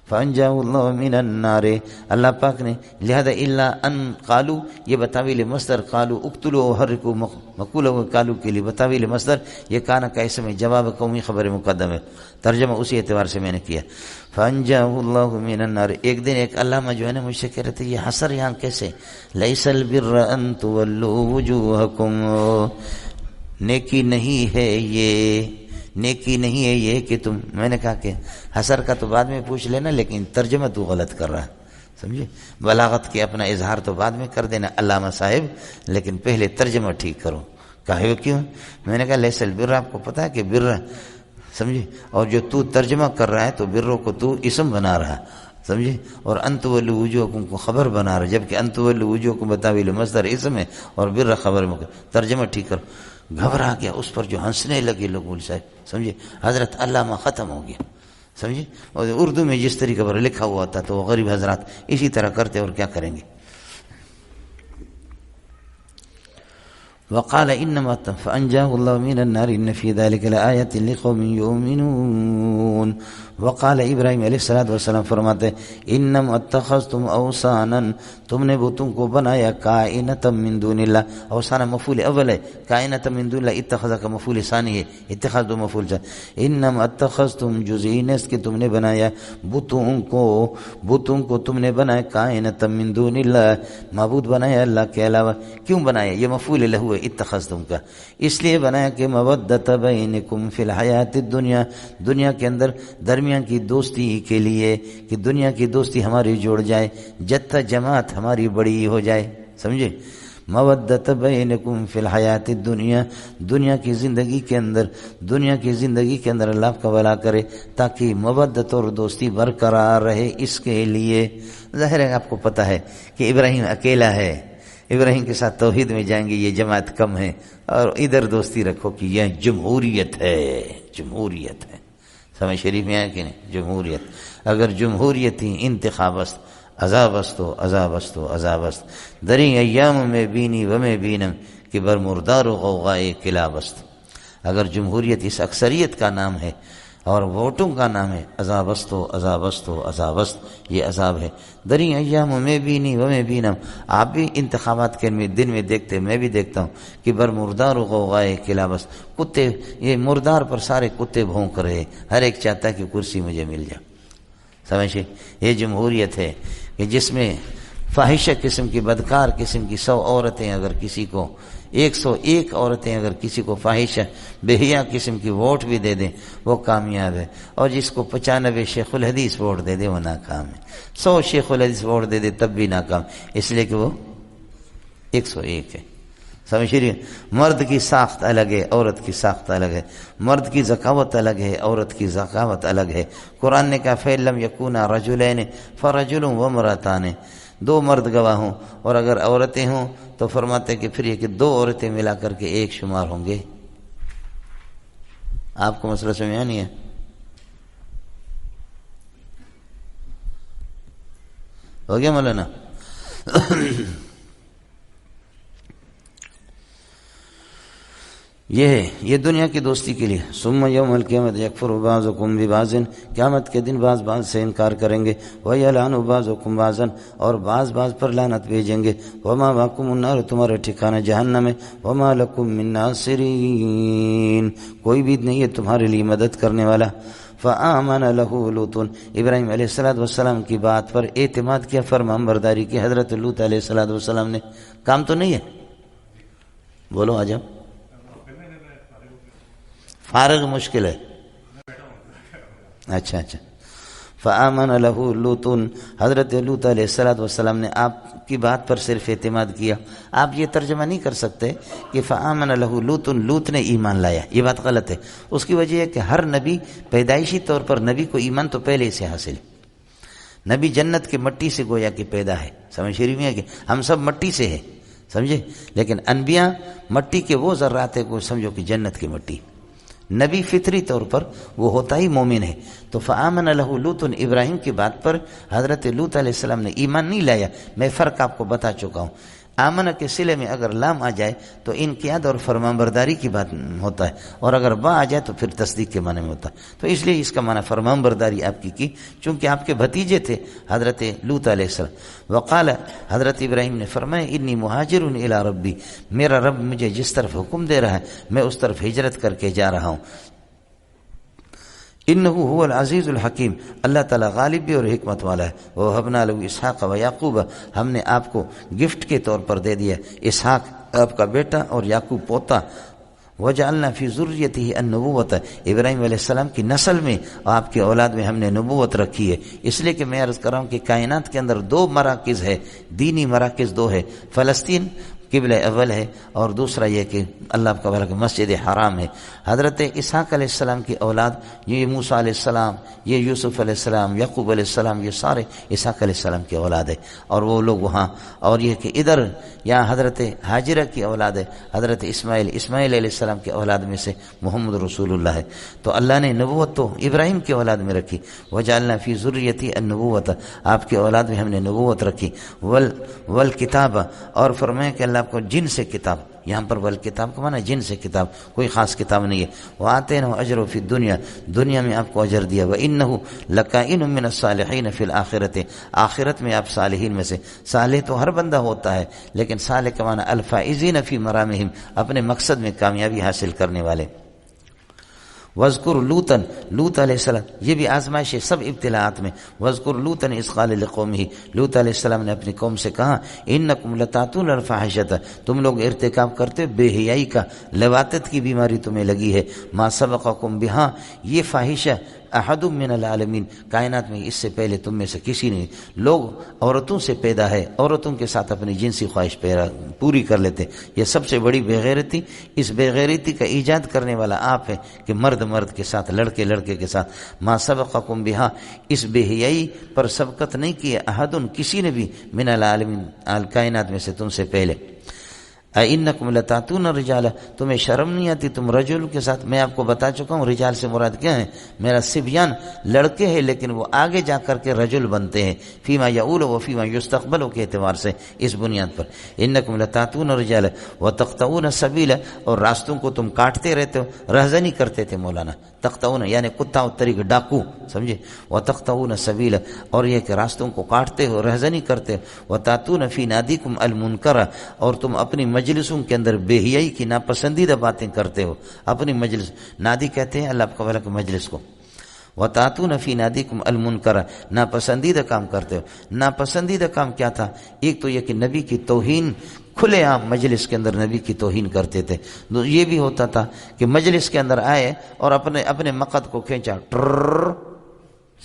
فانجاه اللہ من النار، اللہ پاک نے لہذا الا ان قالوا، یہ بتاویل مصدر قالوا اقتلوا وحرقوا مقول قالوا کے لیے بتاویل مصدر، یہ کانا کا اسم جواب قومی خبر مقدم ہے. ترجمہ اسی اعتبار سے میں نے کیا. فانجاه اللہ من النار. ایک دن ایک علامہ جو ہے نا مجھ سے کہہ رہے تھے یہ حسر یہاں کیسے، لیس البر ان تولوا وجوہکم، نیکی نہیں ہے یہ، نیکی نہیں ہے یہ کہ تم، میں نے کہا کہ حسر کا تو بعد میں پوچھ لینا لیکن ترجمہ تو غلط کر رہا ہے، سمجھے، بلاغت کے اپنا اظہار تو بعد میں کر دینا علامہ صاحب، لیکن پہلے ترجمہ ٹھیک کرو. کہا کیوں؟ میں نے کہا لیس البر، آپ کو پتا ہے کہ بر، سمجھے، اور جو تو ترجمہ کر رہا ہے تو بروں کو تو اسم بنا رہا ہے، سمجھے، اور انت ولوا وجوہکم کو خبر بنا رہا ہے، جبکہ انت ولوا وجوہکم بتاویل مصدر اسم ہے اور بر خبر ترجمہ ٹھیک کرو. گھبرا گیا، اس پر جو ہنسنے لگے لوگ بول صاحب، سمجھے، حضرت علامہ ختم ہو گیا، سمجھے. اور اردو میں جس طریقے پر لکھا ہوا تھا تو غریب حضرات اسی طرح کرتے اور کیا کریں گے. وقال انما فانجاه الله من النار ان في ذلك لآية لقوم يؤمنون. وقال ابراہیم علیہ السلام فرماتے انما اتخذتم اوثانا، تم نے بتوں کو بنایا، کائنتا من دون اللہ، اوثانا مفعول اول ہے، کائنتا من دون اللہ اتخذ کا مفعول ثانی ہے، اتخاذ دو مفعول ثانی. انما اتخذتم جزئینس کہ تم نے بنایا بتوں کو تم نے بنایا، کائنتا من دون اللہ، معبود بنایا اللہ کے علاوہ. کیوں بنایا؟ یہ مفعول لہ ہے اتخذتم کا، اس لیے بنایا کہ مودۃ بینکم فی الحیات الدنیا، دنیا کے اندر درمیان کی دوستی کے لیے، کہ دنیا کی دوستی ہماری جوڑ جائے، جتھا جماعت ہماری بڑی ہو جائے، سمجھے. مودۃ بینکم فی الحیات الدنیا، دنیا کی زندگی کے اندر، دنیا کی زندگی کے اندر اللہ کا بھلا کرے تاکہ مودت اور دوستی برقرار رہے، اس کے لیے. ظاہر ہے آپ کو پتہ ہے کہ ابراہیم اکیلا ہے، ابراہیم کے ساتھ توحید میں جائیں گے، یہ جماعت کم ہے، اور ادھر دوستی رکھو کہ یہ جمہوریت ہے، جمہوریت ہے. سمجھ شریف میں ہے کہ نہیں؟ جمہوریت. اگر جمہوریت ہی انتخاب است، عذاب استو عذاب استو عذاب است، دری ایام میں بینی و میں بینم کہ بر مردار و غوغائے کلاب است. اگر جمہوریت اس اکثریت کا نام ہے اور ووٹوں کا نام ہے، عذاب استو عذاب استو عذاب است، یہ عذاب ہے. دری ایام میں بینی و میں بینم، آپ بھی انتخابات کے دن میں دیکھتے، میں بھی دیکھتا ہوں کہ بر مردار و غوغائے کلاب است، کتے، یہ مردار پر سارے کتے بھونک رہے، ہر ایک چاہتا ہے کہ کرسی مجھے مل جائے. سمجھے، یہ جمہوریت ہے کہ جس میں فاحشہ قسم کی، بدکار قسم کی 100 عورتیں اگر کسی کو 101 عورتیں اگر کسی کو فاحشہ بےحیا قسم کی ووٹ بھی دے دیں وہ کامیاب ہے، اور جس کو 95 شیخ الحدیث ووٹ دے دے وہ ناکام ہے، 100 شیخ الحدیث ووٹ دے دے تب بھی ناکام، اس لیے کہ وہ 101 ہے۔ سمجھ رہی؟ مرد کی ساخت الگ ہے، عورت کی ساخت الگ ہے، مرد کی ذکاوت الگ ہے، عورت کی ذکاوت الگ ہے۔ قرآن نے کہا فَإِن لَّمْ يَكُونَا رَجُلَيْنِ فَرَجُلٌ وَامْرَأَتَانِ، 2 مرد گواہ ہوں اور اگر عورتیں ہوں تو فرماتے کہ پھر یہ کہ 2 عورتیں ملا کر کے ایک شمار ہوں گے۔ آپ کو مسئلہ سمجھا نہیں ہے؟ ہو گیا مولانا؟ یہ دنیا کی دوستی کے لیے۔ ثم یوم القیامت یکفر بعضکم ببعض، قیامت کے دن بعض سے انکار کریں گے، ویلعن بعضکم بعضا، اور بعض پر لعنت بھیجیں گے، ومأواکم النار، تمہارا ٹھکانہ جہنم ہے، وما لکم من ناصرین، کوئی بھی نہیں ہے تمہارے لیے مدد کرنے والا۔ فآمن لہ لوط، ابراہیم علیہ السلام کی بات پر اعتماد کیا، فرمانبرداری کی حضرت لوط علیہ السلام نے۔ کام تو نہیں ہے؟ بولو آ جاؤ، فارغ مشکل ہے۔ اچھا فآمن لہ لوط، حضرت لوط علیہ السلام نے آپ کی بات پر صرف اعتماد کیا۔ آپ یہ ترجمہ نہیں کر سکتے کہ فآمن لہ لوط، لوط نے ایمان لایا، یہ بات غلط ہے۔ اس کی وجہ ہے کہ ہر نبی پیدائشی طور پر نبی کو ایمان تو پہلے سے حاصل ہے۔ نبی جنت کے مٹی سے گویا کہ پیدا ہے، سمجھ شریف میں ہے کہ ہم سب مٹی سے ہیں، سمجھے، لیکن انبیاء مٹی کے وہ ذرات ہیں کو سمجھو کہ جنت کی مٹی، نبی فطری طور پر وہ ہوتا ہی مومن ہے۔ تو فآمن لہ لوط، ابراہیم کی بات پر حضرت لوط علیہ السلام نے ایمان نہیں لایا۔ میں فرق آپ کو بتا چکا ہوں۔ آمنہ کے صلے میں اگر لام آ جائے تو انقیاد اور فرمانبرداری کی بات ہوتا ہے، اور اگر با آ جائے تو پھر تصدیق کے معنی میں ہوتا ہے۔ تو اس لیے اس کا معنی فرمانبرداری آپ کی چونکہ آپ کے بھتیجے تھے حضرت لوط علیہ السلام۔ وقال، حضرت ابراہیم نے فرمایا انی مہاجر الی ربی، میرا رب مجھے جس طرف حکم دے رہا ہے میں اس طرف ہجرت کر کے جا رہا ہوں۔ انہ هو العزیز الحکیم، اللہ تعالیٰ غالب بھی اور حکمت والا ہے۔ وَوَهَبْنَا لَهُ اسحاق وَيَعْقُوبَ، ہم نے آپ کو گفٹ کے طور پر دے دیا اسحاق آپ کا بیٹا اور یعقوب پوتا۔ وَجَعَلْنَا فِي ذُرِّيَّتِهِ النُّبُوَّةَ، ابراہیم علیہ السلام کی نسل میں اور آپ کی اولاد میں ہم نے نبوت رکھی ہے۔ اس لیے کہ میں عرض کر رہا ہوں کہ کائنات کے اندر 2 مراکز ہے، دینی مراکز 2 ہے، فلسطین قبلہ اول ہے، اور دوسرا یہ کہ اللہ کا بھلا کہ مسجد حرام ہے۔ حضرت اسحاق علیہ السلام کی اولاد یہ موسیٰ علیہ السلام، یہ یوسف علیہ السلام، یعقوب علیہ السلام، یہ سارے اسحاق علیہ السلام کی اولاد ہے، اور وہ لوگ وہاں، اور یہ کہ ادھر یہاں حضرت ہاجرہ کی اولاد ہے، حضرت اسماعیل علیہ السلام کی اولاد میں سے محمد رسول اللہ ہے۔ تو اللہ نے نبوت تو ابراہیم کی اولاد میں رکھی، وجعلنا فی ذریتی النبوۃ، آپ کی اولاد میں ہم نے نبوت رکھی، والکتاب، اور فرمایا کہ اللہ آپ کو جن سے کتاب، یہاں پر والکتاب کا معنی جن سے کتاب، کوئی خاص کتاب نہیں ہے۔ وآتینہ اجرہ فی الدنیا، دنیا میں آپ کو اجر دیا، وانہ لکائن من الصالحین فی الآخرۃ، آخرت میں آپ صالحین میں سے، صالح تو ہر بندہ ہوتا ہے لیکن صالح کا معنی الفائزین فی مرامہم، اپنے مقصد میں کامیابی حاصل کرنے والے۔ وَاذْكُرْ لُوطًا، لوط علیہ السلام، یہ بھی آزمائش ہے سب ابتلاعات میں۔ وَاذْكُرْ لُوطًا إِذْ قَالَ لِقَوْمِهِ، لوط علیہ السلام نے اپنی قوم سے کہا إِنَّكُمْ لَتَأْتُونَ الْفَاحِشَةَ، تم لوگ ارتکاب کرتے بے حیائی کا، لواطت کی بیماری تمہیں لگی ہے، مَا سَبَقَكُمْ بِهَا، یہ فاحشہ احد من العالمین، کائنات میں اس سے پہلے تم میں سے کسی نے، لوگ عورتوں سے پیدا ہے، عورتوں کے ساتھ اپنی جنسی خواہش پوری کر لیتے، یہ سب سے بڑی بے غیرتی، اس بے غیرتی کا ایجاد کرنے والا آپ ہے کہ مرد کے ساتھ، لڑکے کے ساتھ، ما سبقکم بہا، اس بے حیائی پر سبقت نہیں کی احد، کسی نے بھی، من العالمین، کائنات میں سے تم سے پہلے۔ اِنَّكُمْ لَتَأْتُونَ الرِّجَالَ، تمہیں شرم نہیں آتی تم رجل کے ساتھ؟ میں آپ کو بتا چکا ہوں رجال سے مراد کیا ہے، میرا صبیان لڑکے ہیں لیکن وہ آگے جا کر کے رجل بنتے ہیں، فیما یعول و فیما یستقبل کے اعتبار سے، اس بنیاد پر۔ اِنَّكُمْ لَتَأْتُونَ الرِّجَالَ وَتَقْطَعُونَ السَّبِيلَ، اور راستوں کو تم کاٹتے رہتے ہو، رہزنی کرتے تھے مولانا، تقطعون یعنی قطع الطریق، ڈاکو، سمجھے، وَتَقْطَعُونَ السَّبِيلَ، اور یہ کہ راستوں کو کاٹتے ہو، رہزنی کرتے ہو، وَتَأْتُونَ فِي نَادِيكُمْ الْمُنْكَرَ، اور تم اپنی مجلسوں کے اندر بے حیائی کی ناپسندیدہ باتیں کرتے ہو، اپنی مجلس، نادی کہتے ہیں اللہ آپ کا بھلا کہ مجلس کو، وَتَأْتُونَ فِي نَادِيكُمْ الْمُنْكَرَ، ناپسندیدہ کام کرتے ہو۔ ناپسندیدہ کام کیا تھا؟ ایک تو یہ کہ نبی کی توہین کھلے عام مجلس کے اندر نبی کی توہین کرتے تھے. یہ بھی ہوتا تھا کہ مجلس کے اندر آئے اور اپنے مقد کو کھینچا، ٹر،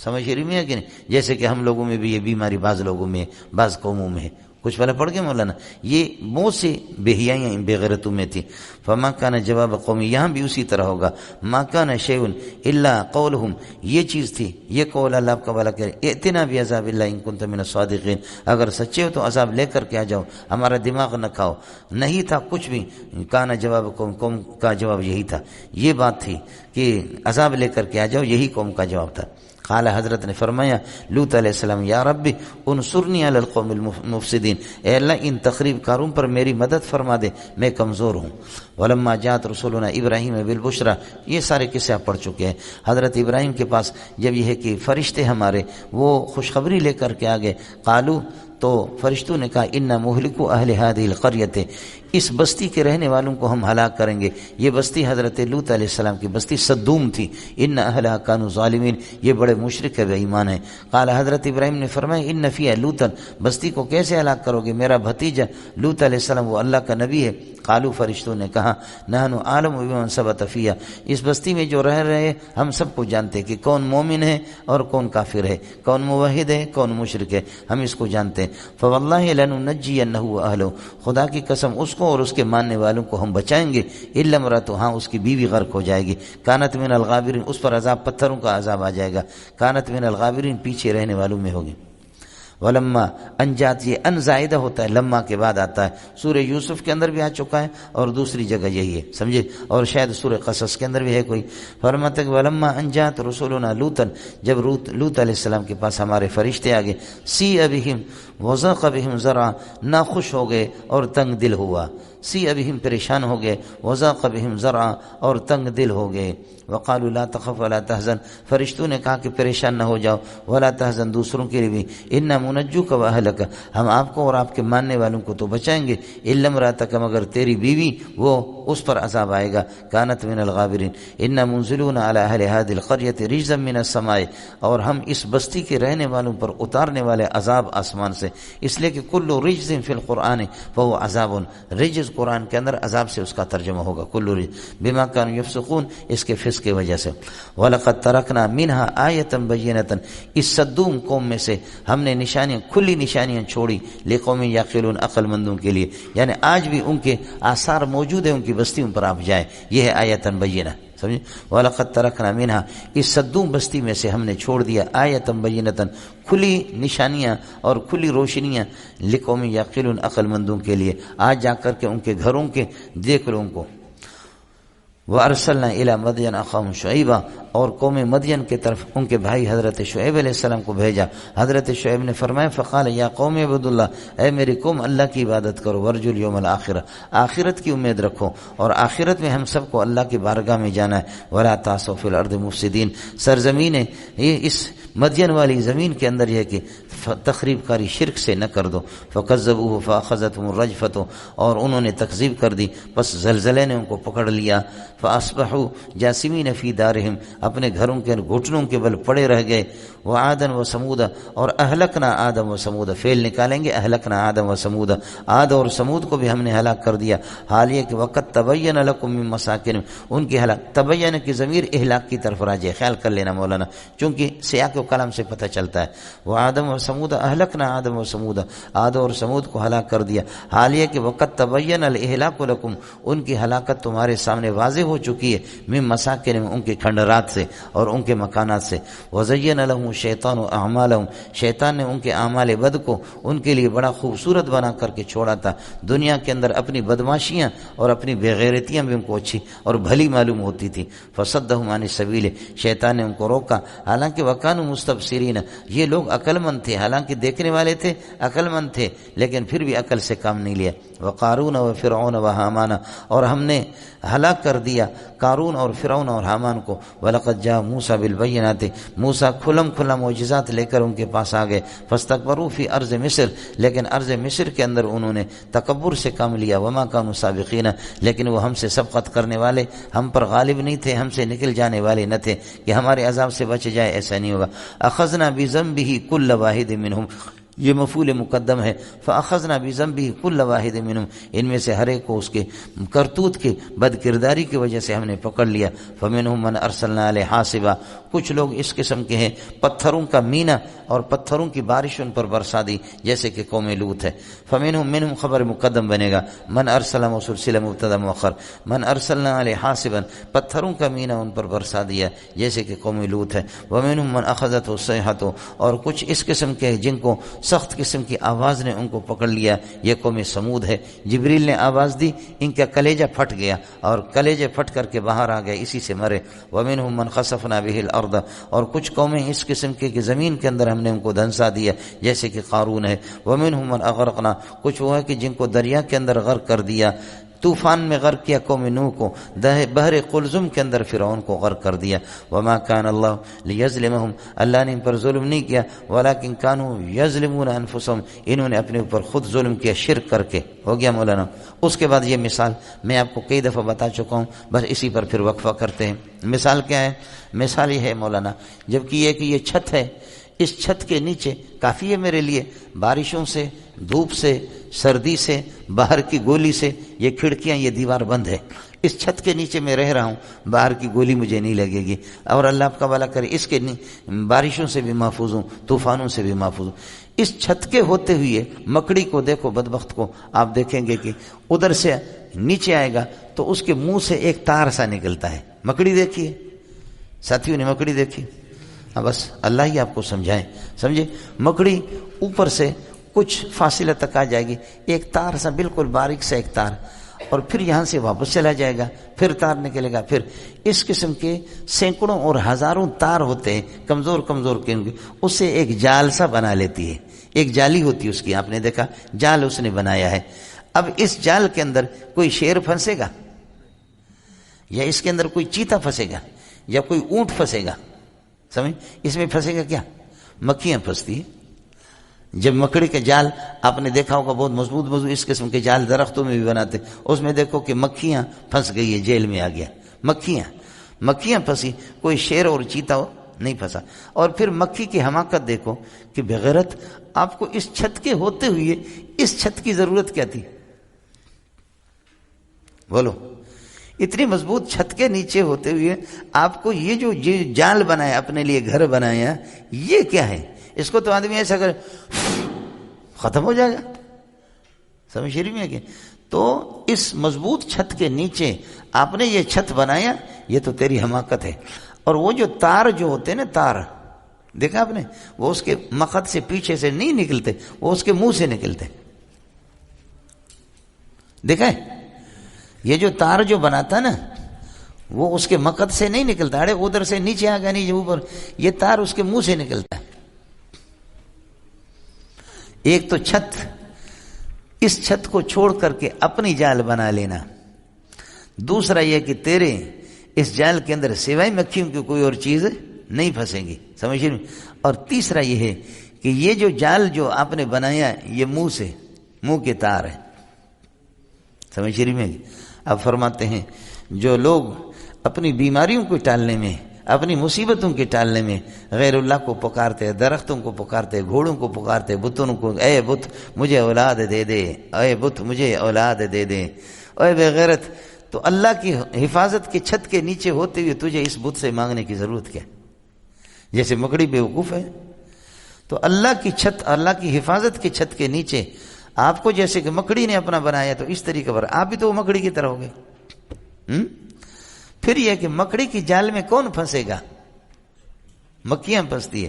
سمجھ رہی میں ہے کہ نہیں؟ جیسے کہ ہم لوگوں میں بھی یہ بیماری بعض لوگوں میں، بعض قوموں میں ہے. کچھ پہلے پڑھ گئے مولانا، یہ بہت سی بے حیائیاں بے غیرتوں میں تھی. فما کان جواب قومی، یہاں بھی اسی طرح ہوگا. ما کان شیء الا قولهم، یہ چیز تھی، یہ قول اللہ کا والا کہ ائتنا بعذاب اللہ ان کنت من الصادقین، اگر سچے ہو تو عذاب لے کر کے آ جاؤ، ہمارا دماغ نہ کھاؤ. نہیں تھا کچھ بھی. کان جواب قوم کا جواب یہی تھا، یہ بات تھی کہ عذاب لے کر کے آ جاؤ، یہی قوم کا جواب تھا. قال، حضرت نے فرمایا لوط علیہ السلام، یا ربی انصرنی علی القوم المفسدین، اے اللہ ان تخریب کاروں پر میری مدد فرما دے، میں کمزور ہوں. ولما جاءت رسولنا ابراہیم بالبشرا، یہ سارے قصے آپ پڑھ چکے ہیں. حضرت ابراہیم کے پاس جب یہ ہے کہ فرشتے ہمارے وہ خوشخبری لے کر کے آگے، قالو، تو فرشتوں نے کہا انا مہلکو اہل هذه القریۃ، اس بستی کے رہنے والوں کو ہم ہلاک کریں گے. یہ بستی حضرت لوط علیہ السلام کی بستی صدوم تھی. ان اہلھا کانوا ظالمین، یہ بڑے مشرک ہے، بے ایمان ہے. قال، حضرت ابراہیم نے فرمایا ان فیہا لوطا، بستی کو کیسے ہلاک کرو گے؟ میرا بھتیجا لوط علیہ السلام وہ اللہ کا نبی ہے. قالو، فرشتوں نے کہا نحن عالم بمن ثبت فیہا، اس بستی میں جو رہ رہے ہم سب کو جانتے کہ کون مومن ہے اور کون کافر ہے، کون موحد ہے کون مشرک ہے، ہم اس کو جانتے ہیں. فواللہ لننجینہ واہلہ، خدا کی قسم اس کو اور اس کے ماننے والوں کو ہم بچائیں گے. الا امرأتہ، ہاں اس کی بیوی غرق ہو جائے گی. کانت من الغابرین، اس پر عذاب پتھروں کا عذاب آ جائے گا. کانت من الغابرین، پیچھے رہنے والوں میں ہوگی. ولما انجات، یہ ان زائدہ ہوتا ہے، لما کے بعد آتا ہے. سورہ یوسف کے اندر بھی آ چکا ہے اور دوسری جگہ یہی ہے، سمجھے، اور شاید سورہ قصص کے اندر بھی ہے کوئی. فرماتا ہے ولما انجات رسولنا لوطا، جب لوط علیہ السلام کے پاس ہمارے فرشتے آگے، سی بہم وضاق بہم ذرعا، ناخوش ہو گئے اور تنگ دل ہوا. سی بہم، پریشان ہو گئے، وضاق بہم ذرعا، اور تنگ دل ہو گئے. وقالوا لا تخف ولا تحزن، فرشتوں نے کہا کہ پریشان نہ ہو جاؤ، ولا تحزن، دوسروں کے لیے بھی. انا منجوک واہلک، ہم آپ کو اور آپ کے ماننے والوں کو تو بچائیں گے. الا امرأتک، مگر تیری بیوی وہ اس پر عذاب آئے گا. کانت من الغابرین. انا منزلون علی اہل هذه القریۃ رجزا من السماء، اور ہم اس بستی کے رہنے والوں پر اتارنے والے عذاب آسمان سے. اس لیے کہ کل رجز فی القرآن فهو عذاب، رجز قرآن کے اندر عذاب سے اس کا ترجمہ ہوگا. کل رجز بما كانوا يفسقون، اس کے فسق کی وجہ سے. وَلَقَدْ تَرَكْنَا مِنْهَا آیَةً بَيِّنَةً، اس صدوم قوم میں سے ہم نے نشانیاں، کھلی نشانیاں چھوڑی، لِقَوْمٍ يَعْقِلُونَ، عقل مندوں کے لیے. یعنی آج بھی ان کے آثار موجود ہیں، ان کی بستیوں پر آپ جائیں. یہ ہے آیَةً بَيِّنَةً، سمجھے. وَلَقَدْ تَرَكْنَا مِنْهَا، اس صدوم بستی میں سے ہم نے چھوڑ دیا، آیَةً بَيِّنَةً، کھلی نشانیاں اور کھلی روشنیاں، لِقَوْمٍ يَعْقِلُونَ، عقل مندوں کے لیے. آج جا کر کے ان کے گھروں کے دیکھ لو ان کو. وَأَرْسَلْنَا إِلَى مَدْيَنَ أَخَاهُمْ شُعَيْبًا، اور قوم مدین کی طرف ان کے بھائی حضرت شعیب علیہ السلام کو بھیجا. حضرت شعیب نے فرمایا فقال یا قوم اعبدوا اللہ، اے میری قوم اللہ کی عبادت کرو، وارجوا اليوم الآخرہ، آخرت کی امید رکھو، اور آخرت میں ہم سب کو اللہ کی بارگاہ میں جانا ہے. ولا تعثوا فی الارض مفسدین، سرزمین یہ اس مدین والی زمین کے اندر یہ ہے کہ تخریب کاری شرک سے نہ کر دو. فکذبوہ فاخذتهم الرجفۃ، اور انہوں نے تکذیب کر دی، پس زلزلے نے ان کو پکڑ لیا. فاصبحوا جاثمین فی دارہم، اپنے گھروں کے گھٹنوں کے بل پڑے رہ گئے. وعادا وثمود، اور اہلکنا آدم و سمود، فعل نکالیں گے اہلکنا آدم و سمود، عاد اور سمود کو بھی ہم نے ہلاک کر دیا. حال یہ کہ وقت تبین لکم من مساکن، ان کی ہلاک، تبین کی ضمیر اہلاک کی طرف راجع، خیال کر لینا مولانا، چونکہ سیاق و کلام سے پتہ چلتا ہے. وآدم و سمود اہلکنا آدم و سمود، عاد اور سمود کو ہلاک کر دیا. حال یہ کہ وقت تبین الاہلاک لکم، ان کی ہلاکت تمہارے سامنے واضح ہو چکی ہے، من مساکن، ان کے کھنڈرات سے اور ان کے مکانات سے. وزین لهم الشیطان اعمالهم، شیطان نے ان کے اعمال بد کو ان کے لیے بڑا خوبصورت بنا کر کے چھوڑا تھا. دنیا کے اندر اپنی بدماشیاں اور اپنی بےغیرتیاں بھی ان کو اچھی اور بھلی معلوم ہوتی تھی. فصدهم عن السبیل، شیطان نے ان کو روکا. حالانکہ وکانوا مستبصرین، یہ لوگ عقل مند تھے، حالانکہ دیکھنے والے تھے، عقل مند تھے، لیکن پھر بھی عقل سے کام نہیں لیا. وقارون وفرعون وحامان، اور ہم نے ہلاک کر دیا قارون اور فرعون اور حامان کو. وَلَقَدْ جَاءَ مُوسَىٰ بِالْبَيِّنَاتِ، موسیٰ کھلم کھلا معجزات لے کر ان کے پاس آ گئے. فَاسْتَكْبَرُوا فِي أَرْضِ مصر، لیکن ارض مصر کے اندر انہوں نے تکبر سے کام لیا. وَمَا كَانُوا سَابِقِينَ، لیکن وہ ہم سے سبقت کرنے والے، ہم پر غالب نہیں تھے، ہم سے نکل جانے والے نہ تھے کہ ہمارے عذاب سے بچ جائے، ایسا نہیں ہوگا. أَخَذْنَا بِذَنبِهِ كُلَّ وَاحِدٍ مِّنْهُمْ، یہ مفعول مقدم ہے. فاخذنا بذنبه كل واحد منهم، ان میں سے ہر ایک کو اس کے کرتوت کے بد کرداری کی وجہ سے ہم نے پکڑ لیا. فمنهم من ارسلنا علیہ حاصبا، کچھ لوگ اس قسم کے ہیں پتھروں کا مینا اور پتھروں کی بارش ان پر برسا دی جیسے کہ قوم لوط ہے. منهم خبر مقدم بنے گا، من ارسل موصول صلہ مبتدا مؤخر، من ارسلنا علیہ حاصبا پتھروں کا مینا ان پر برسا دیا جیسے کہ قوم لوط ہے. ومنهم من اخذته الصیحۃ، اور کچھ اس قسم کے جن کو سخت قسم کی آواز نے ان کو پکڑ لیا، یہ قوم سمود ہے. جبریل نے آواز دی، ان کا کلیجہ پھٹ گیا اور کلیجہ پھٹ کر کے باہر آ گئے، اسی سے مرے. ومنهم من خسفنا به الارض، اور کچھ قومیں اس قسم کے کہ زمین کے اندر ہم نے ان کو دھنسا دیا جیسے کہ قارون ہے. ومنهم من اغرقنا، کچھ وہ ہے کہ جن کو دریا کے اندر غرق کر دیا، طوفان میں غرق کیا قوم نوح کو، بحر قلزم کے اندر فرعون کو غرق کر دیا. وما كان اللہ لیظلمهم، اللہ نے ان پر ظلم نہیں کیا، ولكن كانوا يظلمون انفسهم، انہوں نے اپنے اوپر خود ظلم کیا شرک کر کے. ہو گیا مولانا. اس کے بعد یہ مثال میں آپ کو کئی دفعہ بتا چکا ہوں، بس اسی پر پھر وقفہ کرتے ہیں. مثال کیا ہے؟ مثال یہ ہے مولانا، جبکہ یہ کہ یہ چھت ہے، اس چھت کے نیچے کافی ہے میرے لیے، بارشوں سے، دھوپ سے، سردی سے، باہر کی گولی سے، یہ کھڑکیاں، یہ دیوار بند ہے، اس چھت کے نیچے میں رہ رہا ہوں، باہر کی گولی مجھے نہیں لگے گی، اور اللہ آپ کا بھلا کرے اس کے بارشوں سے بھی محفوظ ہوں، طوفانوں سے بھی محفوظ ہوں. اس چھت کے ہوتے ہوئے مکڑی کو دیکھو، بدبخت کو آپ دیکھیں گے کہ ادھر سے نیچے آئے گا تو اس کے منہ سے ایک تار سا نکلتا ہے. مکڑی دیکھیے ساتھیوں نے، مکڑی دیکھی؟ بس اللہ ہی آپ کو سمجھائیں. سمجھے؟ مکڑی اوپر سے کچھ فاصلہ تک آ جائے گی، ایک تار سا بالکل باریک سا ایک تار، اور پھر یہاں سے واپس چلا جائے گا، پھر تار نکلے گا. پھر اس قسم کے سینکڑوں اور ہزاروں تار ہوتے ہیں کمزور کمزور کے، اس سے ایک جال سا بنا لیتی ہے، ایک جالی ہوتی ہے اس کی، آپ نے دیکھا جال اس نے بنایا ہے. اب اس جال کے اندر کوئی شیر پھنسے گا، یا اس کے اندر کوئی چیتا پھنسے گا، یا کوئی اونٹ پھنسے گا؟ سمجھ؟ اس میں پھنسے گا کیا؟ مکھیاں پھنستی ہیں. جب مکڑی کا جال آپ نے دیکھا ہوگا، بہت مضبوط مضبوط اس قسم کے جال درختوں میں بھی بناتے، اس میں دیکھو کہ مکھیاں پھنس گئی ہے، جیل میں آ گیا، مکھیاں پھنسی، کوئی شیر اور چیتا نہیں پھنسا. اور پھر مکھی کی حماقت دیکھو کہ بغیرت، آپ کو اس چھت کے ہوتے ہوئے اس چھت کی ضرورت کیا تھی؟ بولو، اتنی مضبوط چھت کے نیچے ہوتے ہوئے آپ کو یہ جو جال بنایا، اپنے لیے گھر بنایا، یہ کیا ہے؟ اس کو تو آدمی ایسا کر ختم ہو جائے گا. سمجھ رہی میں کہ تو اس مضبوط چھت کے نیچے آپ نے یہ چھت بنایا، یہ تو تیری حماقت ہے. اور وہ جو تار جو ہوتے ہیں نا، تار دیکھا آپ نے، وہ اس کے مقد سے پیچھے سے نہیں نکلتے، وہ اس کے منہ سے نکلتے. دیکھا ہے؟ یہ جو تار جو بناتا نا، وہ اس کے مقد سے نہیں نکلتا، اڑے ادھر سے نیچے آ گیا نہیں اوپر، یہ تار اس کے منہ سے نکلتا ہے. ایک تو چھت، اس چھت کو چھوڑ کر کے اپنی جال بنا لینا. دوسرا یہ کہ تیرے اس جال کے اندر سوائے مکھیوں کی کوئی اور چیز نہیں پھنسے گی. سمجھ رہے؟ اور تیسرا یہ ہے کہ یہ جو جال جو آپ نے بنایا، یہ منہ کے تار ہے. سمجھ رہی میں؟ اب فرماتے ہیں جو لوگ اپنی بیماریوں کو ٹالنے میں، اپنی مصیبتوں کے ٹالنے میں غیر اللہ کو پکارتے، درختوں کو پکارتے، گھوڑوں کو پکارتے، بتوں کو، اے بت مجھے اولاد دے دے، اے بت مجھے اولاد دے دے، اے بغیرت، تو اللہ کی حفاظت کے چھت کے نیچے ہوتے ہوئے تجھے اس بت سے مانگنے کی ضرورت کیا؟ جیسے مکڑی بیوقوف ہے. تو اللہ کی چھت، اللہ کی حفاظت کے چھت کے نیچے آپ کو جیسے کہ مکڑی نے اپنا بنایا، تو اس طریقے پر آپ بھی تو مکڑی کی طرح ہو گئے. پھر یہ کہ مکڑی کی جال میں کون پھنسے گا؟ مکھیاں پھنستی ہے.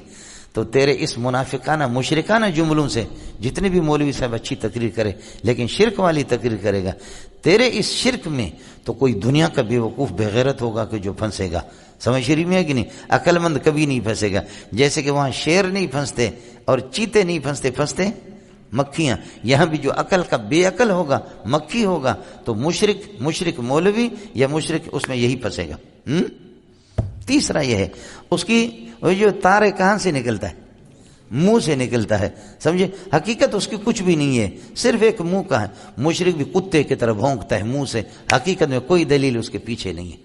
تو تیرے اس منافقانہ مشرکانہ جملوں سے جتنے بھی مولوی صاحب اچھی تقریر کرے، لیکن شرک والی تقریر کرے گا، تیرے اس شرک میں تو کوئی دنیا کا بے وقوف بغیرت ہوگا کہ جو پھنسے گا. سمجھ رہی میں ہے کہ نہیں؟ عقل مند کبھی نہیں پھنسے گا. جیسے کہ وہاں شیر نہیں پھنستے اور چیتے نہیں پھنستے مکھیاں. یہاں بھی جو عقل کا بے عقل ہوگا، مکھی ہوگا، تو مشرک مولوی یا مشرک اس میں یہی پھنسے گا. تیسرا یہ ہے، اس کی وہ جو تارے کہاں سے نکلتا ہے؟ منہ سے نکلتا ہے. سمجھے؟ حقیقت اس کی کچھ بھی نہیں ہے، صرف ایک منہ کا ہے. مشرک بھی کتے کی طرح بھونکتا ہے منہ سے، حقیقت میں کوئی دلیل اس کے پیچھے نہیں ہے.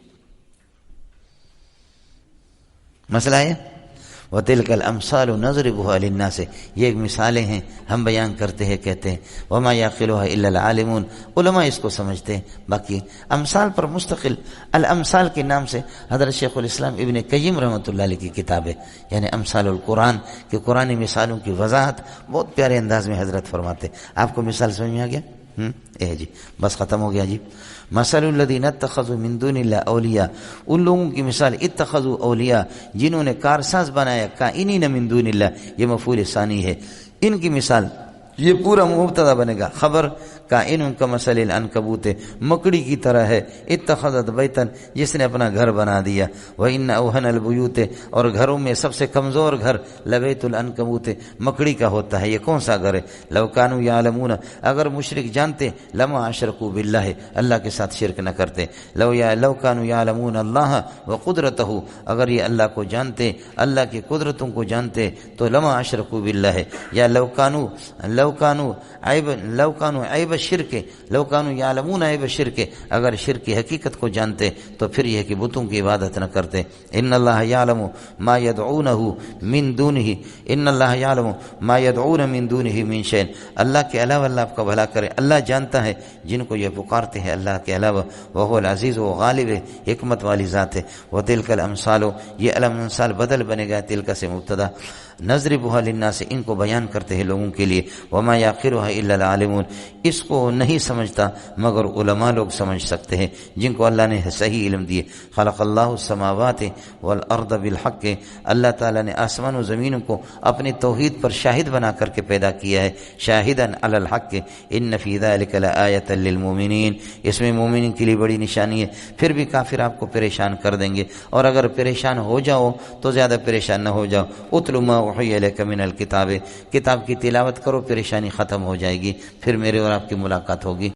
مسئلہ ہے وَتِلْكَ الْأَمْثَالُ نَضْرِبُهَا لِلنَّاسِ، یہ ایک مثالیں ہیں ہم بیان کرتے ہیں کہتے ہیں، وَمَا يَعْقِلُهَا إِلَّا الْعَالِمُونَ، علماء اس کو سمجھتے ہیں، باقی امثال پر مستقل الامثال کے نام سے حضرت شیخ الاسلام ابن قیم رحمۃ اللہ علیہ کی کتاب ہے، یعنی امثال القرآن کہ قرآن مثالوں کی وضاحت بہت پیارے انداز میں حضرت فرماتے ہیں۔ آپ کو مثال سمجھ میں آ گیا؟ جی بس ختم ہو گیا جی۔ مثل الذین اتخذوا من دون اللہ اولیاء، ان لوگوں کی مثال اتخذوا اولیاء جنہوں نے کارساز بنایا، کائنین من دون اللہ، یہ مفعول ثانی ہے، ان کی مثال، یہ پورا مبتدا بنے گا، خبر کائن کمثل العنکبوت، مکڑی کی طرح ہے، اتخذت بیتن، جس نے اپنا گھر بنا دیا، وان اوہن البیوت، اور گھروں میں سب سے کمزور گھر لبیت العنکبوت، مکڑی کا ہوتا ہے۔ یہ کون سا گھر ہے؟ لو کانوا یعلمون، اگر مشرک جانتے، لما اشرکوا باللہ، اللہ کے ساتھ شرک نہ کرتے، لو کانوا یعلمون اللہ وقدرتہ، اگر یہ اللہ کو جانتے، اللہ کی قدرتوں کو جانتے تو لما اشرکوا باللہ، یا لو کانوا عیب شرک، لو کانوا یعلمون عیب شرک، اگر شرک کی حقیقت کو جانتے تو پھر یہ کہ بتوں کی عبادت نہ کرتے۔ ان اللہ یعلم ما یدعونہ من دونہ، ان اللہ یعلم ما یدعون من دونہ من شیء، اللہ کے علاوہ اللہ آپ کا بھلا کرے، اللہ جانتا ہے جن کو یہ پکارتے ہیں اللہ کے علاوہ، وہو العزیز، وہ غالب ہے، حکمت والی ذات ہے۔ وتلک الامثال، یہ الامثال بدل بنے گا تلک سے مبتدا، نضربها للناس، ان کو بیان کرتے ہیں لوگوں کے لیے، وما یعقلها الا العالمون، اس کو نہیں سمجھتا مگر علماء لوگ سمجھ سکتے ہیں جن کو اللہ نے صحیح علم دیے۔ خلق اللہ السماوات والارض بالحق، اللہ تعالیٰ نے آسمان و زمینوں کو اپنی توحید پر شاہد بنا کر کے پیدا کیا ہے، شاہدا علی الحق، ان فی ذلک لآیۃ للمؤمنین، اس میں مومنین کے لیے بڑی نشانی ہے۔ پھر بھی کافر آپ کو پریشان کر دیں گے، اور اگر پریشان ہو جاؤ تو زیادہ پریشان نہ ہو جاؤ۔ اتل ما اوحی الیک من الکتاب، کتاب کی تلاوت کرو، پریشانی ختم ہو جائے گی، پھر میرے اور آپ کی ملاقات ہوگی۔